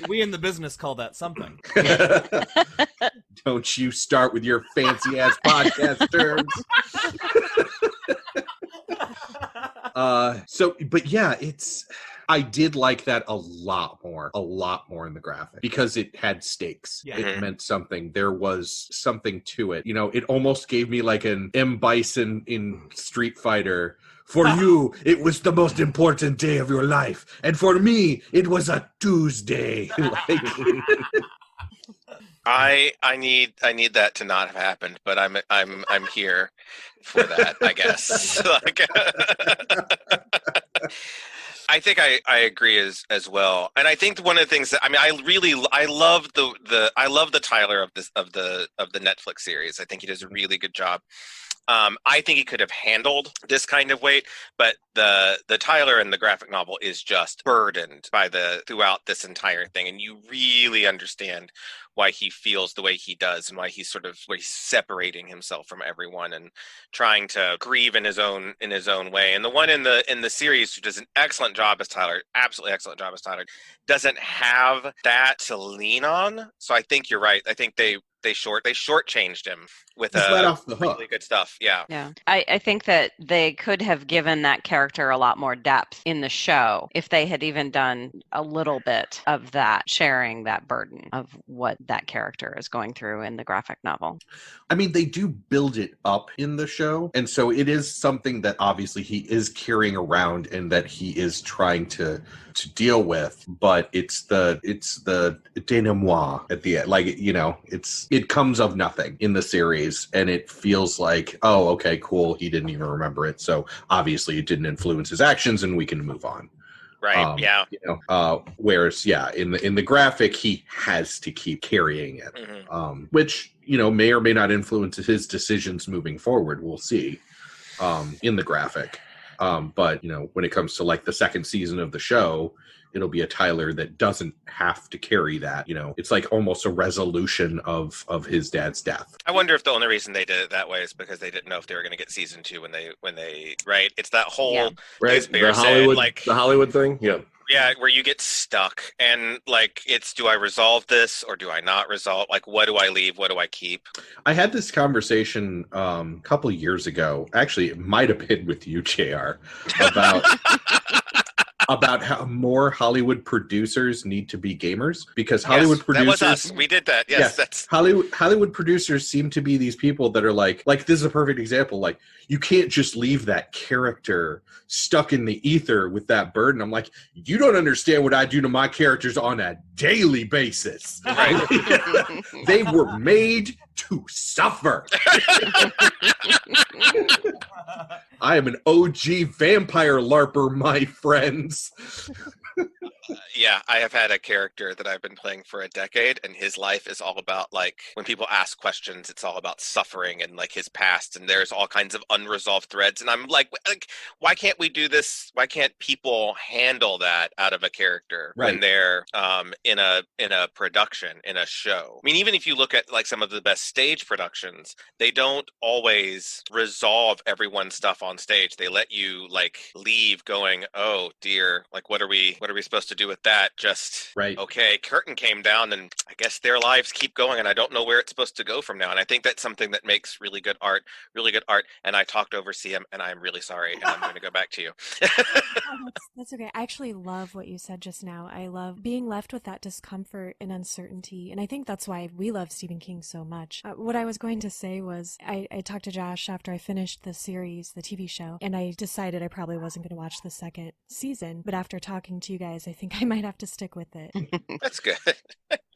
We in the business call that something. Don't you start with your fancy ass podcast terms. But yeah, I did like that a lot more in the graphic because it had stakes. Yeah. It meant something. There was something to it. You know, it almost gave me like an M. Bison in Street Fighter. For you, it was the most important day of your life. And for me, it was a Tuesday. I need that to not have happened, but I'm here for that, I guess. I think I agree as well, and I think one of the things that I love the Tyler of the Netflix series. I think he does a really good job. I think he could have handled this kind of weight, but the Tyler in the graphic novel is just burdened by throughout this entire thing, and you really understand why he feels the way he does and why he's separating himself from everyone and trying to grieve in his own way. And the one in the series who does an excellent job as Tyler, absolutely excellent job as Tyler, doesn't have that to lean on. So I think you're right. I think they shortchanged him with let off the hook. Really good stuff. Yeah. Yeah. I think that they could have given that character a lot more depth in the show if they had even done a little bit of that, sharing that burden of what that character is going through in the graphic novel. I mean, they do build it up in the show, and so it is something that obviously he is carrying around and that he is trying to deal with, but it's the denouement at the end. Like, you know, it comes of nothing in the series, and it feels like, oh, okay, cool, he didn't even remember it, so obviously it didn't influence his actions and we can move on. Right. Yeah. You know, whereas, yeah, in the graphic, he has to keep carrying it, which, you know, may or may not influence his decisions moving forward. We'll see in the graphic. But, you know, when it comes to like the second season of the show, it'll be a Tyler that doesn't have to carry that. You know, it's like almost a resolution of his dad's death. I wonder if the only reason they did it that way is because they didn't know if they were going to get season 2 when they right. It's that whole the Hollywood thing. Yeah. Yeah, where you get stuck and like do I resolve this or do I not resolve? Like, what do I leave? What do I keep? I had this conversation a couple years ago. Actually, it might have been with you, JR, about how more Hollywood producers need to be gamers, because Hollywood producers. That was us. We did that. Yes, that's Hollywood producers seem to be these people that are like this is a perfect example. Like, you can't just leave that character stuck in the ether with that burden. I'm like, you don't understand what I do to my characters on a daily basis. Right? They were made to suffer. I am an OG vampire LARPer, my friends. Yeah, I have had a character that I've been playing for a decade, and his life is all about, like, when people ask questions, it's all about suffering and, like, his past, and there's all kinds of unresolved threads. And I'm like, why can't we do this? Why can't people handle that out of a character when they're in a production, in a show? I mean, even if you look at, like, some of the best stage productions, they don't always resolve everyone's stuff on stage. They let you, like, leave going, oh, dear, like, what are we supposed to do with that? Just okay, curtain came down and I guess their lives keep going and I don't know where it's supposed to go from now. And I think that's something that makes really good art. And I talked over CM and I'm really sorry, and I'm going to go back to you. That's okay. I actually love what you said just now. I love being left with that discomfort and uncertainty, and I think that's why we love Stephen King so much. What I was going to say was I talked to Josh after I finished the series, the TV show, and I decided I probably wasn't going to watch the second season, but after talking to you guys, I think I might have to stick with it. That's good.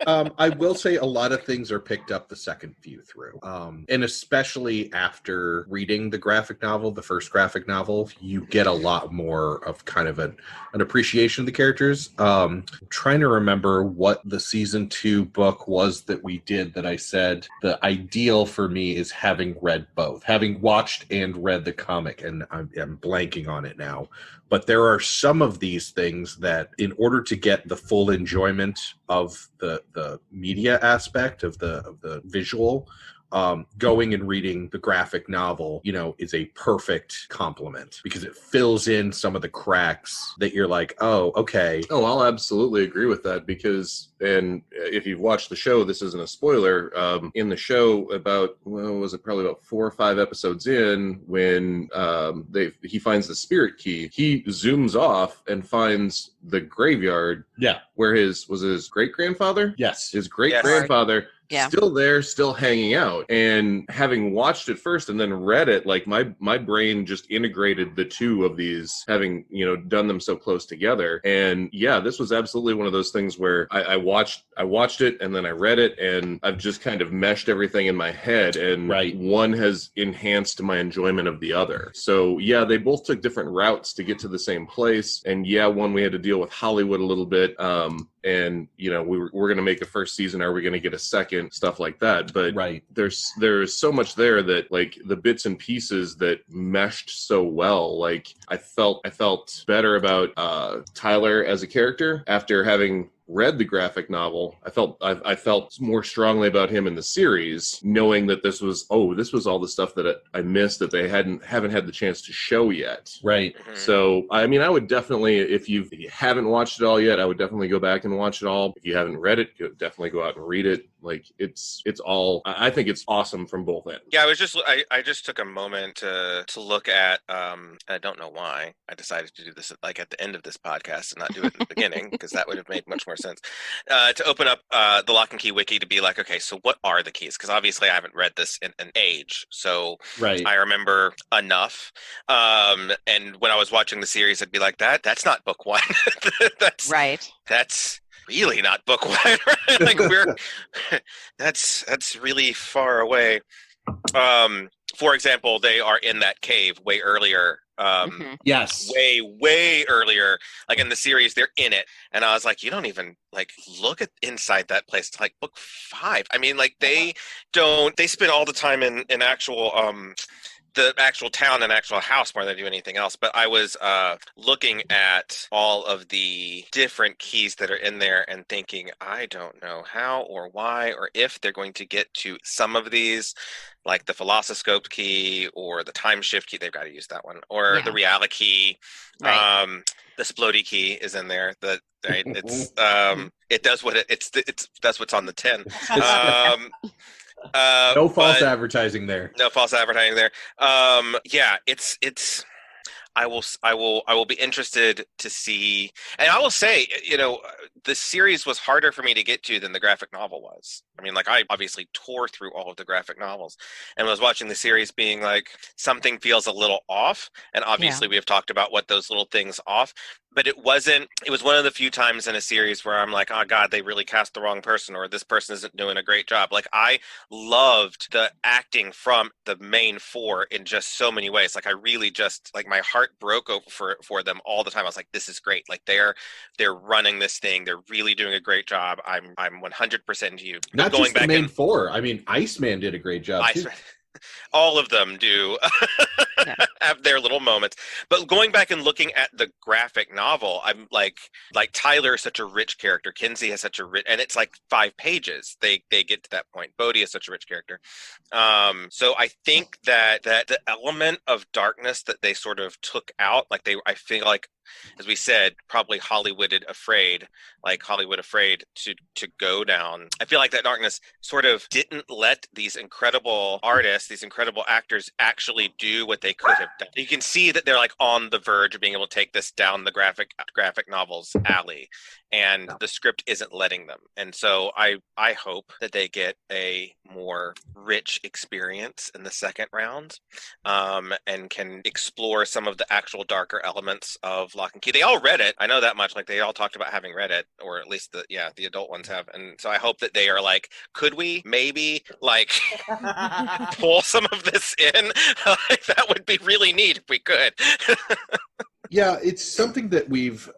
I will say a lot of things are picked up the second view through. And especially after reading the graphic novel, the first graphic novel, you get a lot more of kind of an appreciation of the characters. I'm trying to remember what the season 2 book was that we did that I said the ideal for me is having read both, having watched and read the comic, and I'm blanking on it now. But there are some of these things that, in order to get the full enjoyment of the media aspect of the visual, going and reading the graphic novel, is a perfect complement because it fills in some of the cracks that you're like, oh, okay. Oh, I'll absolutely agree with that because, and if you've watched the show, this isn't a spoiler. In the show, probably about 4 or 5 episodes in, when he finds the spirit key, he zooms off and finds the graveyard. Yeah, where his great grandfather. Yes, his great grandfather. Yeah. Still there, still hanging out. And having watched it first and then read it, like my brain just integrated the two of these, having, done them so close together. And yeah, this was absolutely one of those things where I watched it and then I read it and I've just kind of meshed everything in my head, and one has enhanced my enjoyment of the other. So yeah, they both took different routes to get to the same place. And yeah, one we had to deal with Hollywood a little bit. And we're going to make a first season. Are we going to get a second? Stuff like that. But there's so much there that, like, the bits and pieces that meshed so well. Like, I felt better about Tyler as a character after having read the graphic novel. I felt more strongly about him in the series, knowing that this was all the stuff that I missed that they haven't had the chance to show yet. Right. So I mean, I would definitely, if you haven't watched it all yet, I would definitely go back and watch it all. If you haven't read it, definitely go out and read it. Like, it's all, I think it's awesome from both ends. Yeah, I just took a moment to look at, I don't know why I decided to do this at the end of this podcast and not do it in the beginning, because that would have made much more sense, to open up the Locke Key wiki to be like, okay, so what are the keys? Because obviously I haven't read this in an age, so I remember enough. And when I was watching the series, I'd be like, that's not book 1. That's really not book 1. Like, that's really far away. For example, they are in that cave way earlier. Yes. Way earlier. Like, in the series, they're in it. And I was like, you don't even, like, look at inside that place. It's like book 5. I mean, like, they spend all the time in actual, the actual town and actual house more than they do anything else. But I was looking at all of the different keys that are in there and thinking, I don't know how or why or if they're going to get to some of these, like the Philososcope key or the Time Shift key. They've got to use that one, or the Reality key. The Splody key is in there. It's it does what that's what's on the tin. No false advertising there. No false advertising there. Yeah, it's. I will be interested to see, and I will say, the series was harder for me to get to than the graphic novel was. I mean, like, I obviously tore through all of the graphic novels, and was watching the series being like, something feels a little off, and obviously we have talked about what those little things off. But it was one of the few times in a series where I'm like, oh God, they really cast the wrong person, or this person isn't doing a great job. Like, I loved the acting from the main 4 in just so many ways. Like, I really just, like, my heart broke over for them all the time. I was like, this is great. Like, they're running this thing. They're really doing a great job. I'm 100% into you. Not going just back the main 4. I mean, Iceman did a great job too. All of them do have their little moments. But going back and looking at the graphic novel, I'm like Tyler is such a rich character. Kinsey has such a rich, and it's like 5 pages. They get to that point. Bodhi is such a rich character. So I think that the element of darkness that they sort of took out, I feel like, as we said, probably Hollywood afraid to go down. I feel like that darkness sort of didn't let these incredible artists, these incredible actors actually do what they could have You can see that they're like on the verge of being able to take this down the graphic novels alley, and the script isn't letting them. And so I hope that they get a more rich experience in the second round, and can explore some of the actual darker elements of Locke and Key. They all read it. I know that much. Like, they all talked about having read it, or at least the adult ones have. And so I hope that they are like, could we maybe like pull some of this in? Like, that would be really neat if we could. Yeah, it's something that we've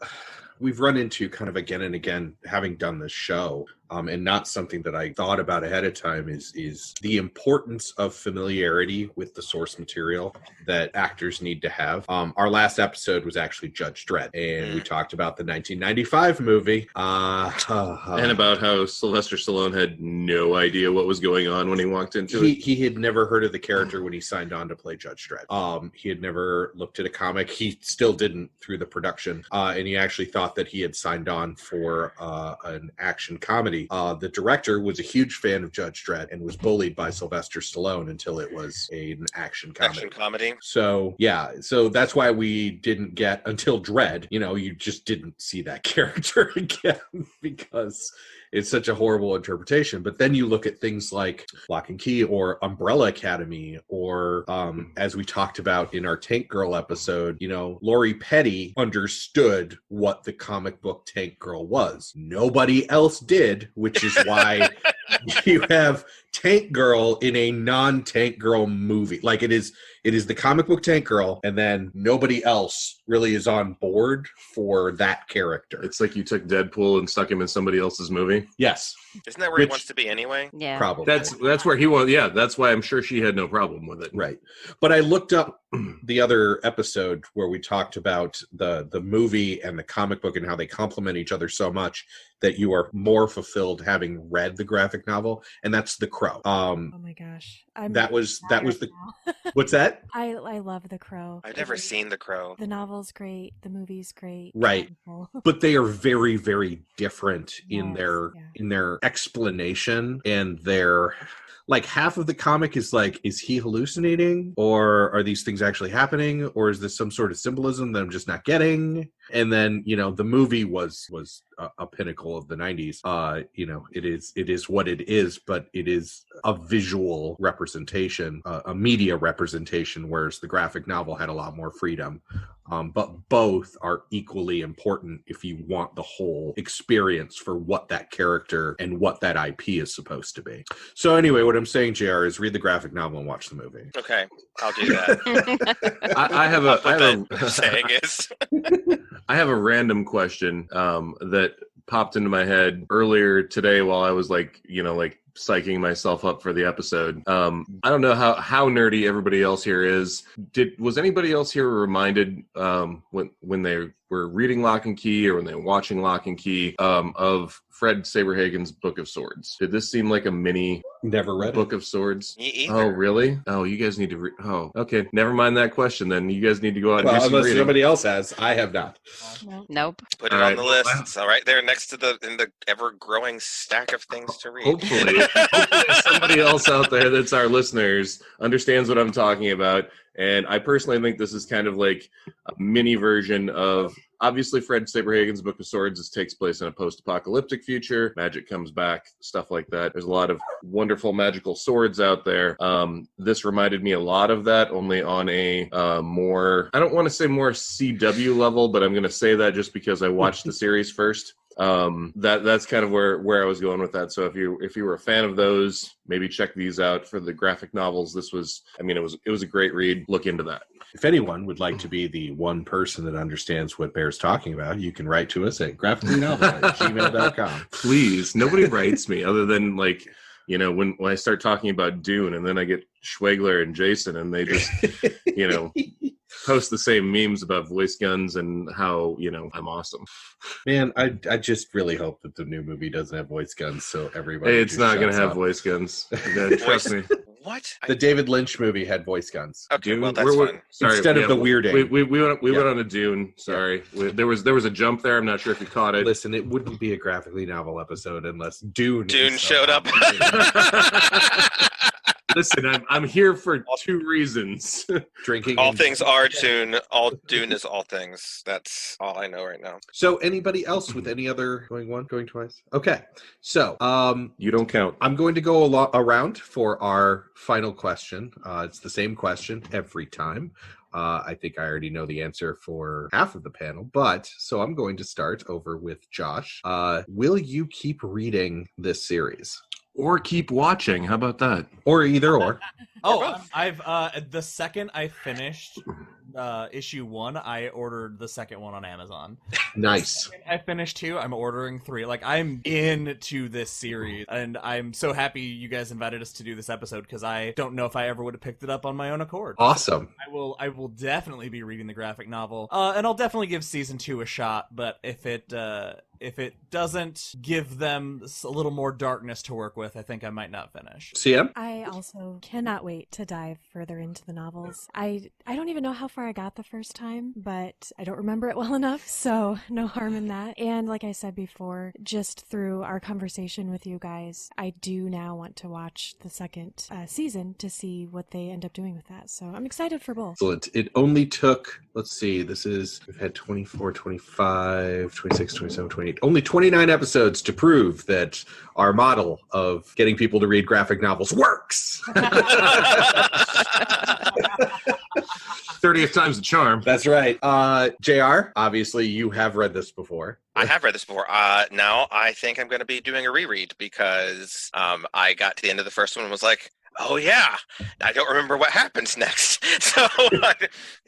run into kind of again and again, having done this show, and not something that I thought about ahead of time is the importance of familiarity with the source material that actors need to have. Our last episode was actually Judge Dredd, and we talked about the 1995 movie. And about how Sylvester Stallone had no idea what was going on when he walked into it. He had never heard of the character when he signed on to play Judge Dredd. He had never looked at a comic. He still didn't through the production, and he actually thought that he had signed on for an action comedy. The director was a huge fan of Judge Dredd and was bullied by Sylvester Stallone until it was an action comedy. So that's why we didn't get, until Dredd, you just didn't see that character again, because it's such a horrible interpretation. But then you look at things like Locke and Key or Umbrella Academy, or as we talked about in our Tank Girl episode, Lori Petty understood what the comic book Tank Girl was. Nobody else did, which is why you have Tank Girl in a non-Tank Girl movie. Like, it is the comic book Tank Girl, and then nobody else really is on board for that character. It's like you took Deadpool and stuck him in somebody else's movie. Yes. Isn't that where he wants to be anyway? Yeah. Probably. That's where he was. Yeah, that's why I'm sure she had no problem with it. Right. But I looked up the other episode where we talked about the movie and the comic book and how they complement each other so much that you are more fulfilled having read the graphic novel, and that's The Crow. Oh my gosh. That was the what's that? I love The Crow. I've never seen The Crow. The novel's great. The movie's great. Right. But they are very, very different in their explanation, and their, like, half of the comic is like, is he hallucinating, or are these things actually happening, or is this some sort of symbolism that I'm just not getting? And then, the movie was a pinnacle of the 90s. It is what it is, but it is a visual representation, a media representation, whereas the graphic novel had a lot more freedom. But both are equally important if you want the whole experience for what that character and what that IP is supposed to be. So anyway, what I'm saying, JR, is read the graphic novel and watch the movie. Okay, I'll do that. I have a random question that popped into my head earlier today while I was psyching myself up for the episode. I don't know how nerdy everybody else here is. Was anybody else here reminded when they were reading Locke and Key, or when they were watching Locke and Key, of Fred Saberhagen's Book of Swords? Did this seem like a mini Never read Book of Swords? Me either. Oh, really? Oh, you guys need to read. Oh, okay. Never mind that question then. You guys need to go out and do some unless reading. Somebody else has. I have not. Nope. Put it on the list. It's all right there next to in the ever-growing stack of things to read. Hopefully somebody else out there that's our listeners understands what I'm talking about. And I personally think this is kind of like a mini version of, obviously, Fred Saberhagen's Book of Swords takes place in a post-apocalyptic future. Magic comes back, stuff like that. There's a lot of wonderful magical swords out there. This reminded me a lot of that, only on a more, I don't want to say more CW level, but I'm going to say that just because I watched the series first. That's kind of where I was going with that. So if you were a fan of those, maybe check these out. For the graphic novels, this was, it was a great read. Look into that. If anyone would like to be the one person that understands what Bear's talking about, you can write to us at graphicallynovel@gmail.com. Please, nobody writes me other than when I start talking about Dune, and then I get Schwegler and Jason, and they just post the same memes about voice guns and how I'm awesome. Man, I just really hope that the new movie doesn't have voice guns, so everybody. Hey, it's not going to have voice guns. Trust me. What? The David Lynch movie had voice guns. Okay, Dune, well, that's fine. Sorry, instead of the weirding. We went on a Dune. Sorry, there was a jump there. I'm not sure if you caught it. Listen, it wouldn't be a graphically novel episode unless Dune showed up. Listen, I'm here for 2 reasons. Drinking. All and- things are Dune. All Dune is all things. That's all I know right now. So anybody else with any other going one, going twice? Okay. So You don't count. I'm going to go around for our final question. It's the same question every time. I think I already know the answer for half of the panel, but so I'm going to start over with Josh. Will you keep reading this series? Or keep watching. How about that? Or either or. Oh, I've the second I finished issue 1, I ordered the second one on Amazon. Nice. I finished 2, I'm ordering 3. Like, I'm into this series, and I'm so happy you guys invited us to do this episode, because I don't know if I ever would have picked it up on my own accord. Awesome. I will definitely be reading the graphic novel, and I'll definitely give season 2 a shot, but if it doesn't give them a little more darkness to work with, I think I might not finish. CM? I also cannot wait to dive further into the novels. I don't even know how far I got the first time, but I don't remember it well enough, so no harm in that. And like I said before, just through our conversation with you guys, I do now want to watch the second season to see what they end up doing with that. So I'm excited for both. Excellent. It only took, let's see, we've had 24, 25, 26, 27, 28, only 29 episodes to prove that our model of getting people to read graphic novels works. 30th time's the charm. That's right. JR, obviously you have read this before. I have read this before. Now I think I'm going to be doing a reread because I got to the end of the first one and was like, oh yeah, I don't remember what happens next. So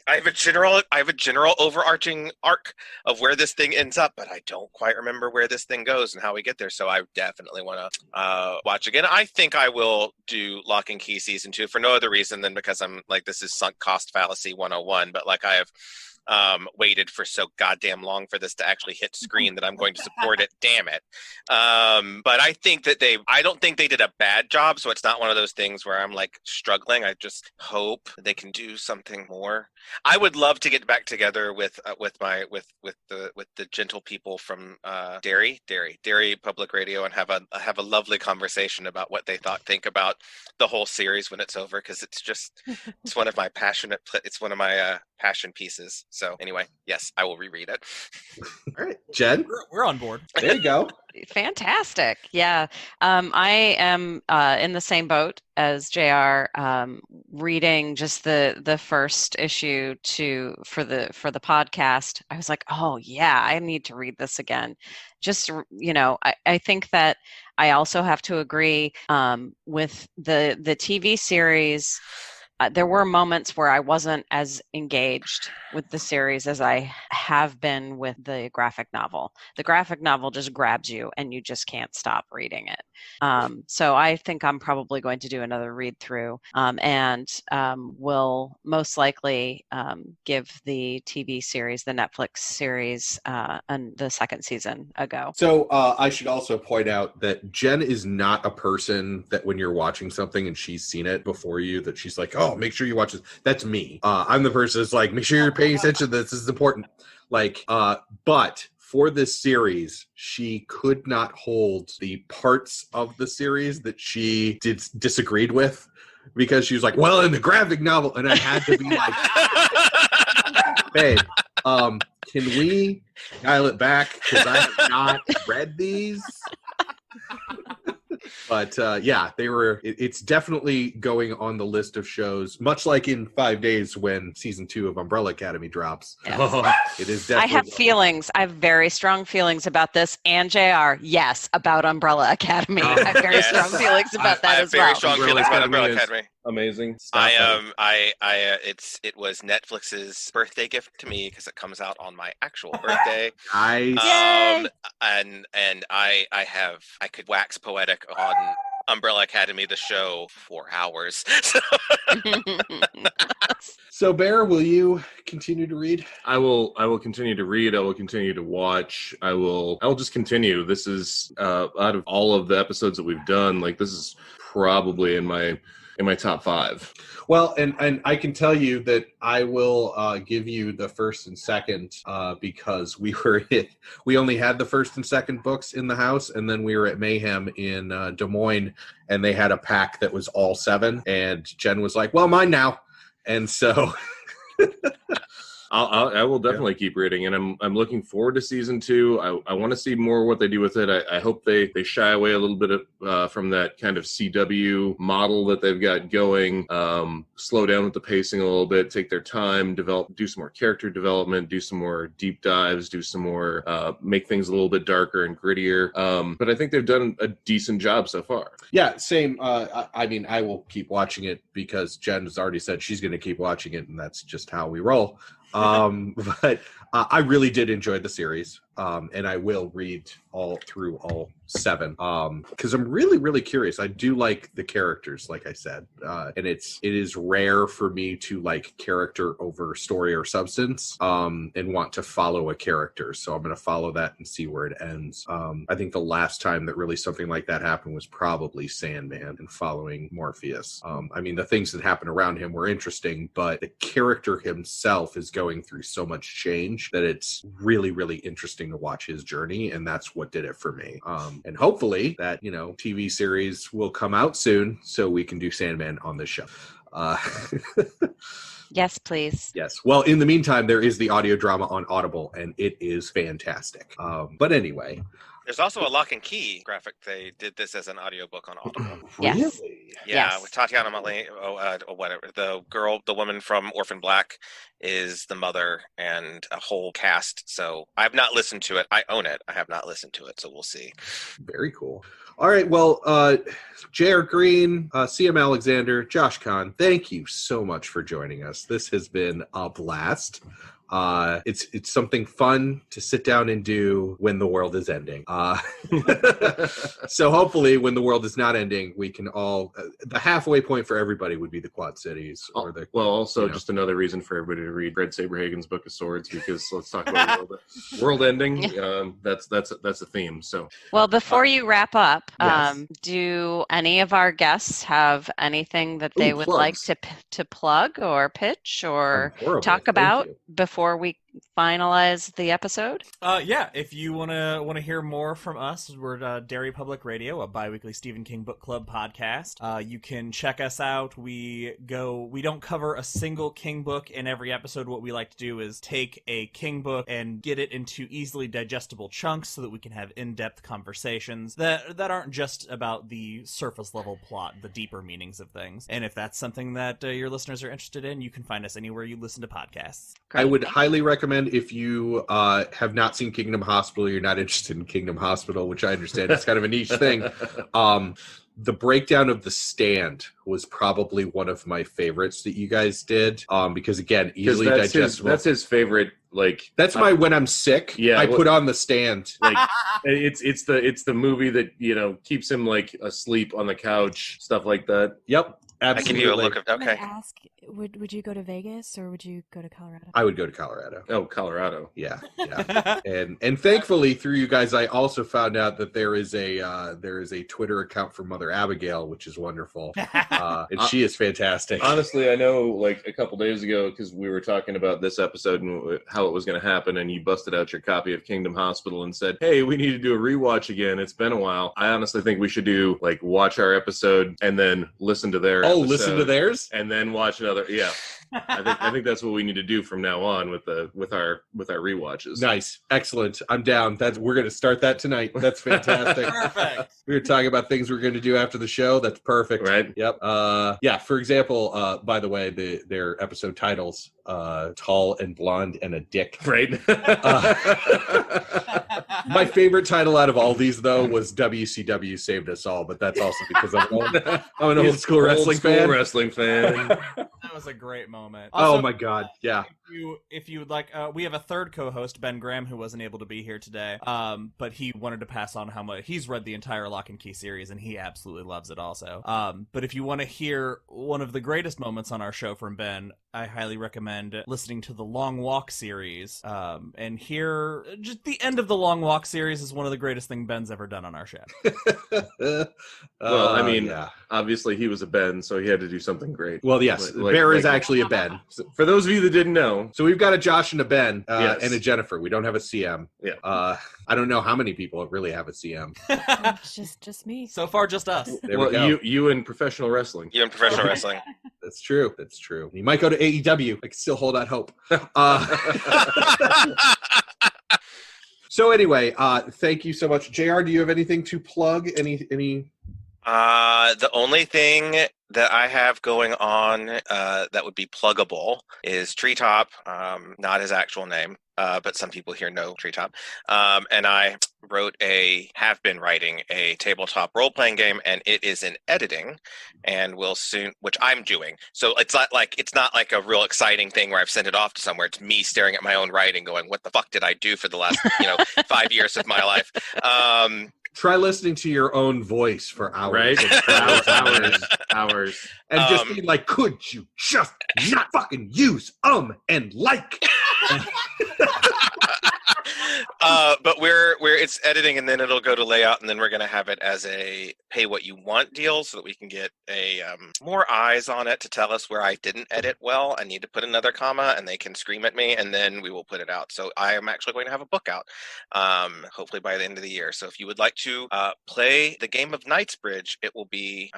I have a general overarching arc of where this thing ends up, but I don't quite remember where this thing goes and how we get there. So I definitely want to watch again. I think I will do Locke Key season 2 for no other reason than because I'm like, this is sunk cost fallacy 101, but like I have waited for so goddamn long for this to actually hit screen that I'm going to support it. Damn it. But I think that I don't think they did a bad job. So it's not one of those things where I'm like struggling. I just hope they can do something more. I would love to get back together with the gentle people from Derry Public Radio and have a lovely conversation about what they think about the whole series when it's over. Cause it's one of my passion pieces. So anyway, yes, I will reread it. All right. Jen? We're on board. There you go. Fantastic. Yeah. I am in the same boat as JR, reading just the first issue for the podcast. I was like, oh yeah, I need to read this again. Just, I think that I also have to agree with the TV series. There were moments where I wasn't as engaged with the series as I have been with the graphic novel. The graphic novel just grabs you and you just can't stop reading it. So I think I'm probably going to do another read through and will most likely give the TV series, the Netflix series, and the second season a go. So I should also point out that Jen is not a person that when you're watching something and she's seen it before you, that she's like, oh, make sure you watch this. That's me. I'm the person that's like, make sure you're paying attention. This is important. Like, but for this series, she could not hold the parts of the series that she disagreed with because she was like, well, in the graphic novel, and I had to be like, babe, can we dial it back? Because I have not read these. But yeah, it's definitely going on the list of shows, much like in 5 days when season 2 of Umbrella Academy drops. Yes. It is definitely. I have feelings. I have very strong feelings about this, and JR, yes, about Umbrella Academy. I have very strong feelings about that as well. I have very strong feelings about Umbrella Academy. Amazing. It was Netflix's birthday gift to me because it comes out on my actual birthday. Nice. And I could wax poetic on Umbrella Academy, the show, for hours. So Bear, will you continue to read? I will continue to read. I will continue to watch. I will just continue. This is out of all of the episodes that we've done, like this is probably in my top 5. Well, and I can tell you that I will give you the first and second because we only had the first and second books in the house, and then we were at Mayhem in Des Moines, and they had a pack that was all 7, and Jen was like, "Well, mine now," and so. I will definitely keep reading, and I'm looking forward to season 2. I want to see more what they do with it. I hope they shy away a little bit from that kind of CW model that they've got going. Slow down with the pacing a little bit, take their time, do some more character development, do some more deep dives, do some more make things a little bit darker and grittier. But I think they've done a decent job so far. Yeah, same. I mean, I will keep watching it because Jen has already said she's going to keep watching it, and that's just how we roll. But I really did enjoy the series, and I will read all 7 because I'm really curious. I do like the characters, like I said, and it is rare for me to like character over story or substance, and want to follow a character. So I'm going to follow that and see where it ends. I think the last time that really something like that happened was probably Sandman and following Morpheus. I mean, the things that happened around him were interesting, but the character himself is going through so much change that it's really interesting to watch his journey, and that's what did it for me. And hopefully that, TV series will come out soon so we can do Sandman on this show. Yes, please. Yes. Well, in the meantime, there is the audio drama on Audible, and it is fantastic. But anyway. There's also a Locke Key graphic. They did this as an audiobook on Audible. Yes. Really? Yeah, Yes. with Tatiana Maslany, whatever. The woman from Orphan Black is the mother, and a whole cast. So I've not listened to it. I own it. I have not listened to it, so we'll see. Very cool. All right. Well, J.R. Green, C.M. Alexander, Josh Kahn, thank you so much for joining us. This has been a blast. It's something fun to sit down and do when the world is ending. So hopefully when the world is not ending, we can all, the halfway point for everybody would be the Quad Cities. Or the, also just another reason for everybody to read Fred Saberhagen's Book of Swords, because let's talk about world ending. That's a theme. So, well, before you wrap up, yes. Do any of our guests have anything that they would plugs. like to plug or pitch or Horrible. talk Thank about you. before we finalize the episode? Yeah, if you want to hear more from us, we're Derry Public Radio, a bi-weekly Stephen King book club podcast. You can check us out. We don't cover a single King book in every episode. What we like to do is take a King book and get it into easily digestible chunks so that we can have in-depth conversations that aren't just about the surface level plot, the deeper meanings of things. And if that's something that your listeners are interested in, you can find us anywhere you listen to podcasts. I would highly recommend, if you have not seen Kingdom Hospital, you're not interested in Kingdom Hospital, which I understand is kind of a niche thing. The breakdown of The Stand was probably one of my favorites that you guys did, because again, easily digestible. That's his favorite. Like that's my when I'm sick. Yeah, I put on The Stand. Like it's the movie that keeps him like asleep on the couch, stuff like that. Yep. Absolutely. I give you a look of I'm gonna okay. ask, would you go to Vegas or would you go to Colorado? I would go to Colorado. Oh, Colorado. Yeah. and thankfully through you guys, I also found out that there is a Twitter account for Mother Abigail, which is wonderful. And she is fantastic. Honestly, I know like a couple days ago, because we were talking about this episode and how it was going to happen, and you busted out your copy of Kingdom Hospital and said, "Hey, we need to do a rewatch again. It's been a while." I honestly think we should do like watch our episode and then listen to their episode, listen to theirs and then watch another. Yeah. I think that's what we need to do from now on with our rewatches. Nice. Excellent. I'm down. We're going to start that tonight. That's fantastic. Perfect. We were talking about things we're going to do after the show. That's perfect. Right. Yep. Yeah. For example, by the way, their episode titles, Tall and Blonde and a Dick. Right. My favorite title out of all these, though, was WCW Saved Us All, but that's also because I'm an old school wrestling fan. Wrestling fan. That was a great moment. Oh my God. Yeah. if you would like, we have a third co-host, Ben Graham, who wasn't able to be here today, but he wanted to pass on how much he's read the entire Locke and Key series, and he absolutely loves it also. But if you want to hear one of the greatest moments on our show from Ben, I highly recommend listening to the Long Walk series, and here, just the end of the Long Walk series is one of the greatest things Ben's ever done on our show. Well, I mean, obviously he was a Ben, so he had to do something great. Well, yes, Bear is actually a Ben. For those of you that didn't know. So we've got a Josh and a Ben Yes. and a Jennifer. We don't have a CM. Yeah. I don't know how many people really have a CM. It's just me. So far, just us. There we go. You in professional wrestling. You in professional wrestling. That's true. That's true. You might go to AEW. I can still hold out hope. So anyway, thank you so much. JR, do you have anything to plug? Any? The only thing that I have going on that would be pluggable is Treetop, not his actual name, but some people here know Treetop. And I have been writing a tabletop role-playing game, and it is in editing, and will soon, which I'm doing. So it's not like a real exciting thing where I've sent it off to somewhere. It's me staring at my own writing, going, "What the fuck did I do for the last 5 years of my life?" Try listening to your own voice for hours. Right? hours. And just be like, could you just not fucking use and like? But it's editing, and then it'll go to layout, and then we're going to have it as a pay what you want deal, so that we can get a more eyes on it to tell us where I didn't edit well. I need to put another comma, and they can scream at me, and then we will put it out. So I am actually going to have a book out, hopefully by the end of the year. So if you would like to play the game of Knightsbridge, it will be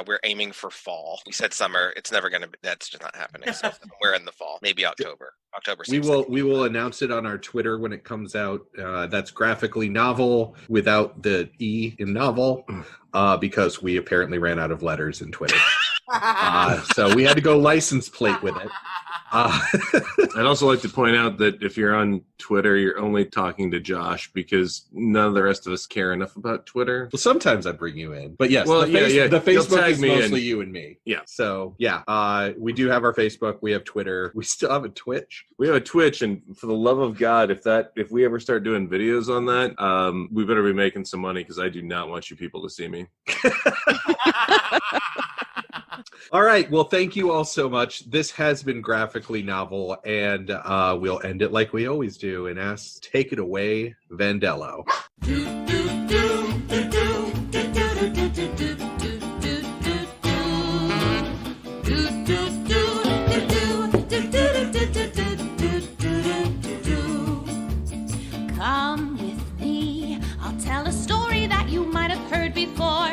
we're aiming for fall. We said summer. It's never going to be. That's just not happening. So we're in the fall, maybe October. October 6th. We will announce it on our Twitter when it comes out. That's graphically novel without the E in novel, because we apparently ran out of letters in Twitter. So we had to go license plate with it. I'd also like to point out that if you're on Twitter, you're only talking to Josh, because none of the rest of us care enough about Twitter. Well, sometimes I bring you in, but yes, Well, the You'll Facebook tag is me in. mostly you and me. Yeah. So we do have our Facebook. We have Twitter. We still have a Twitch. We have a Twitch, and for the love of God, if we ever start doing videos on that, we better be making some money, because I do not want you people to see me. All right. Well, thank you all so much. This has been Graphically Novel, and we'll end it like we always do and take it away, Vandello. Come with me, I'll tell a story that you might have heard before.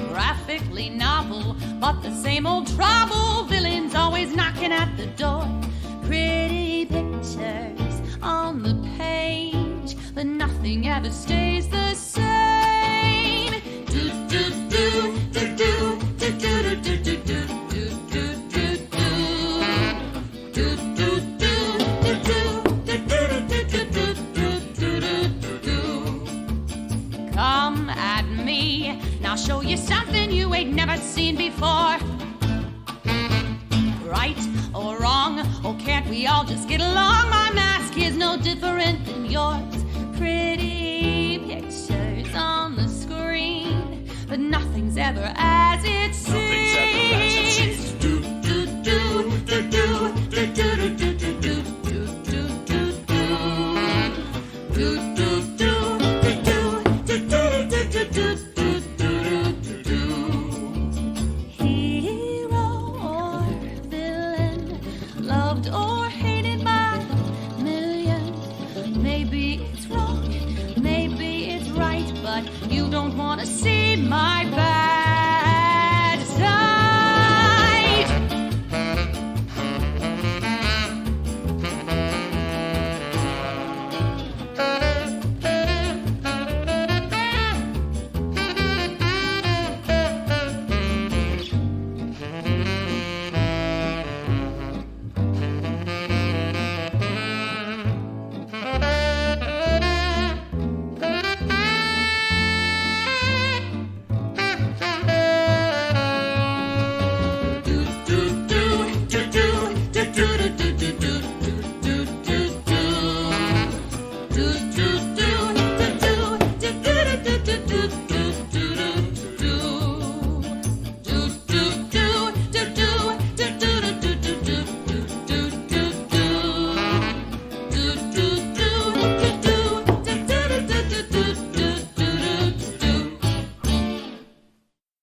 Graphically novel, but the same old trouble. Villains always knocking at the door. Pretty pictures on the page, but nothing ever stays.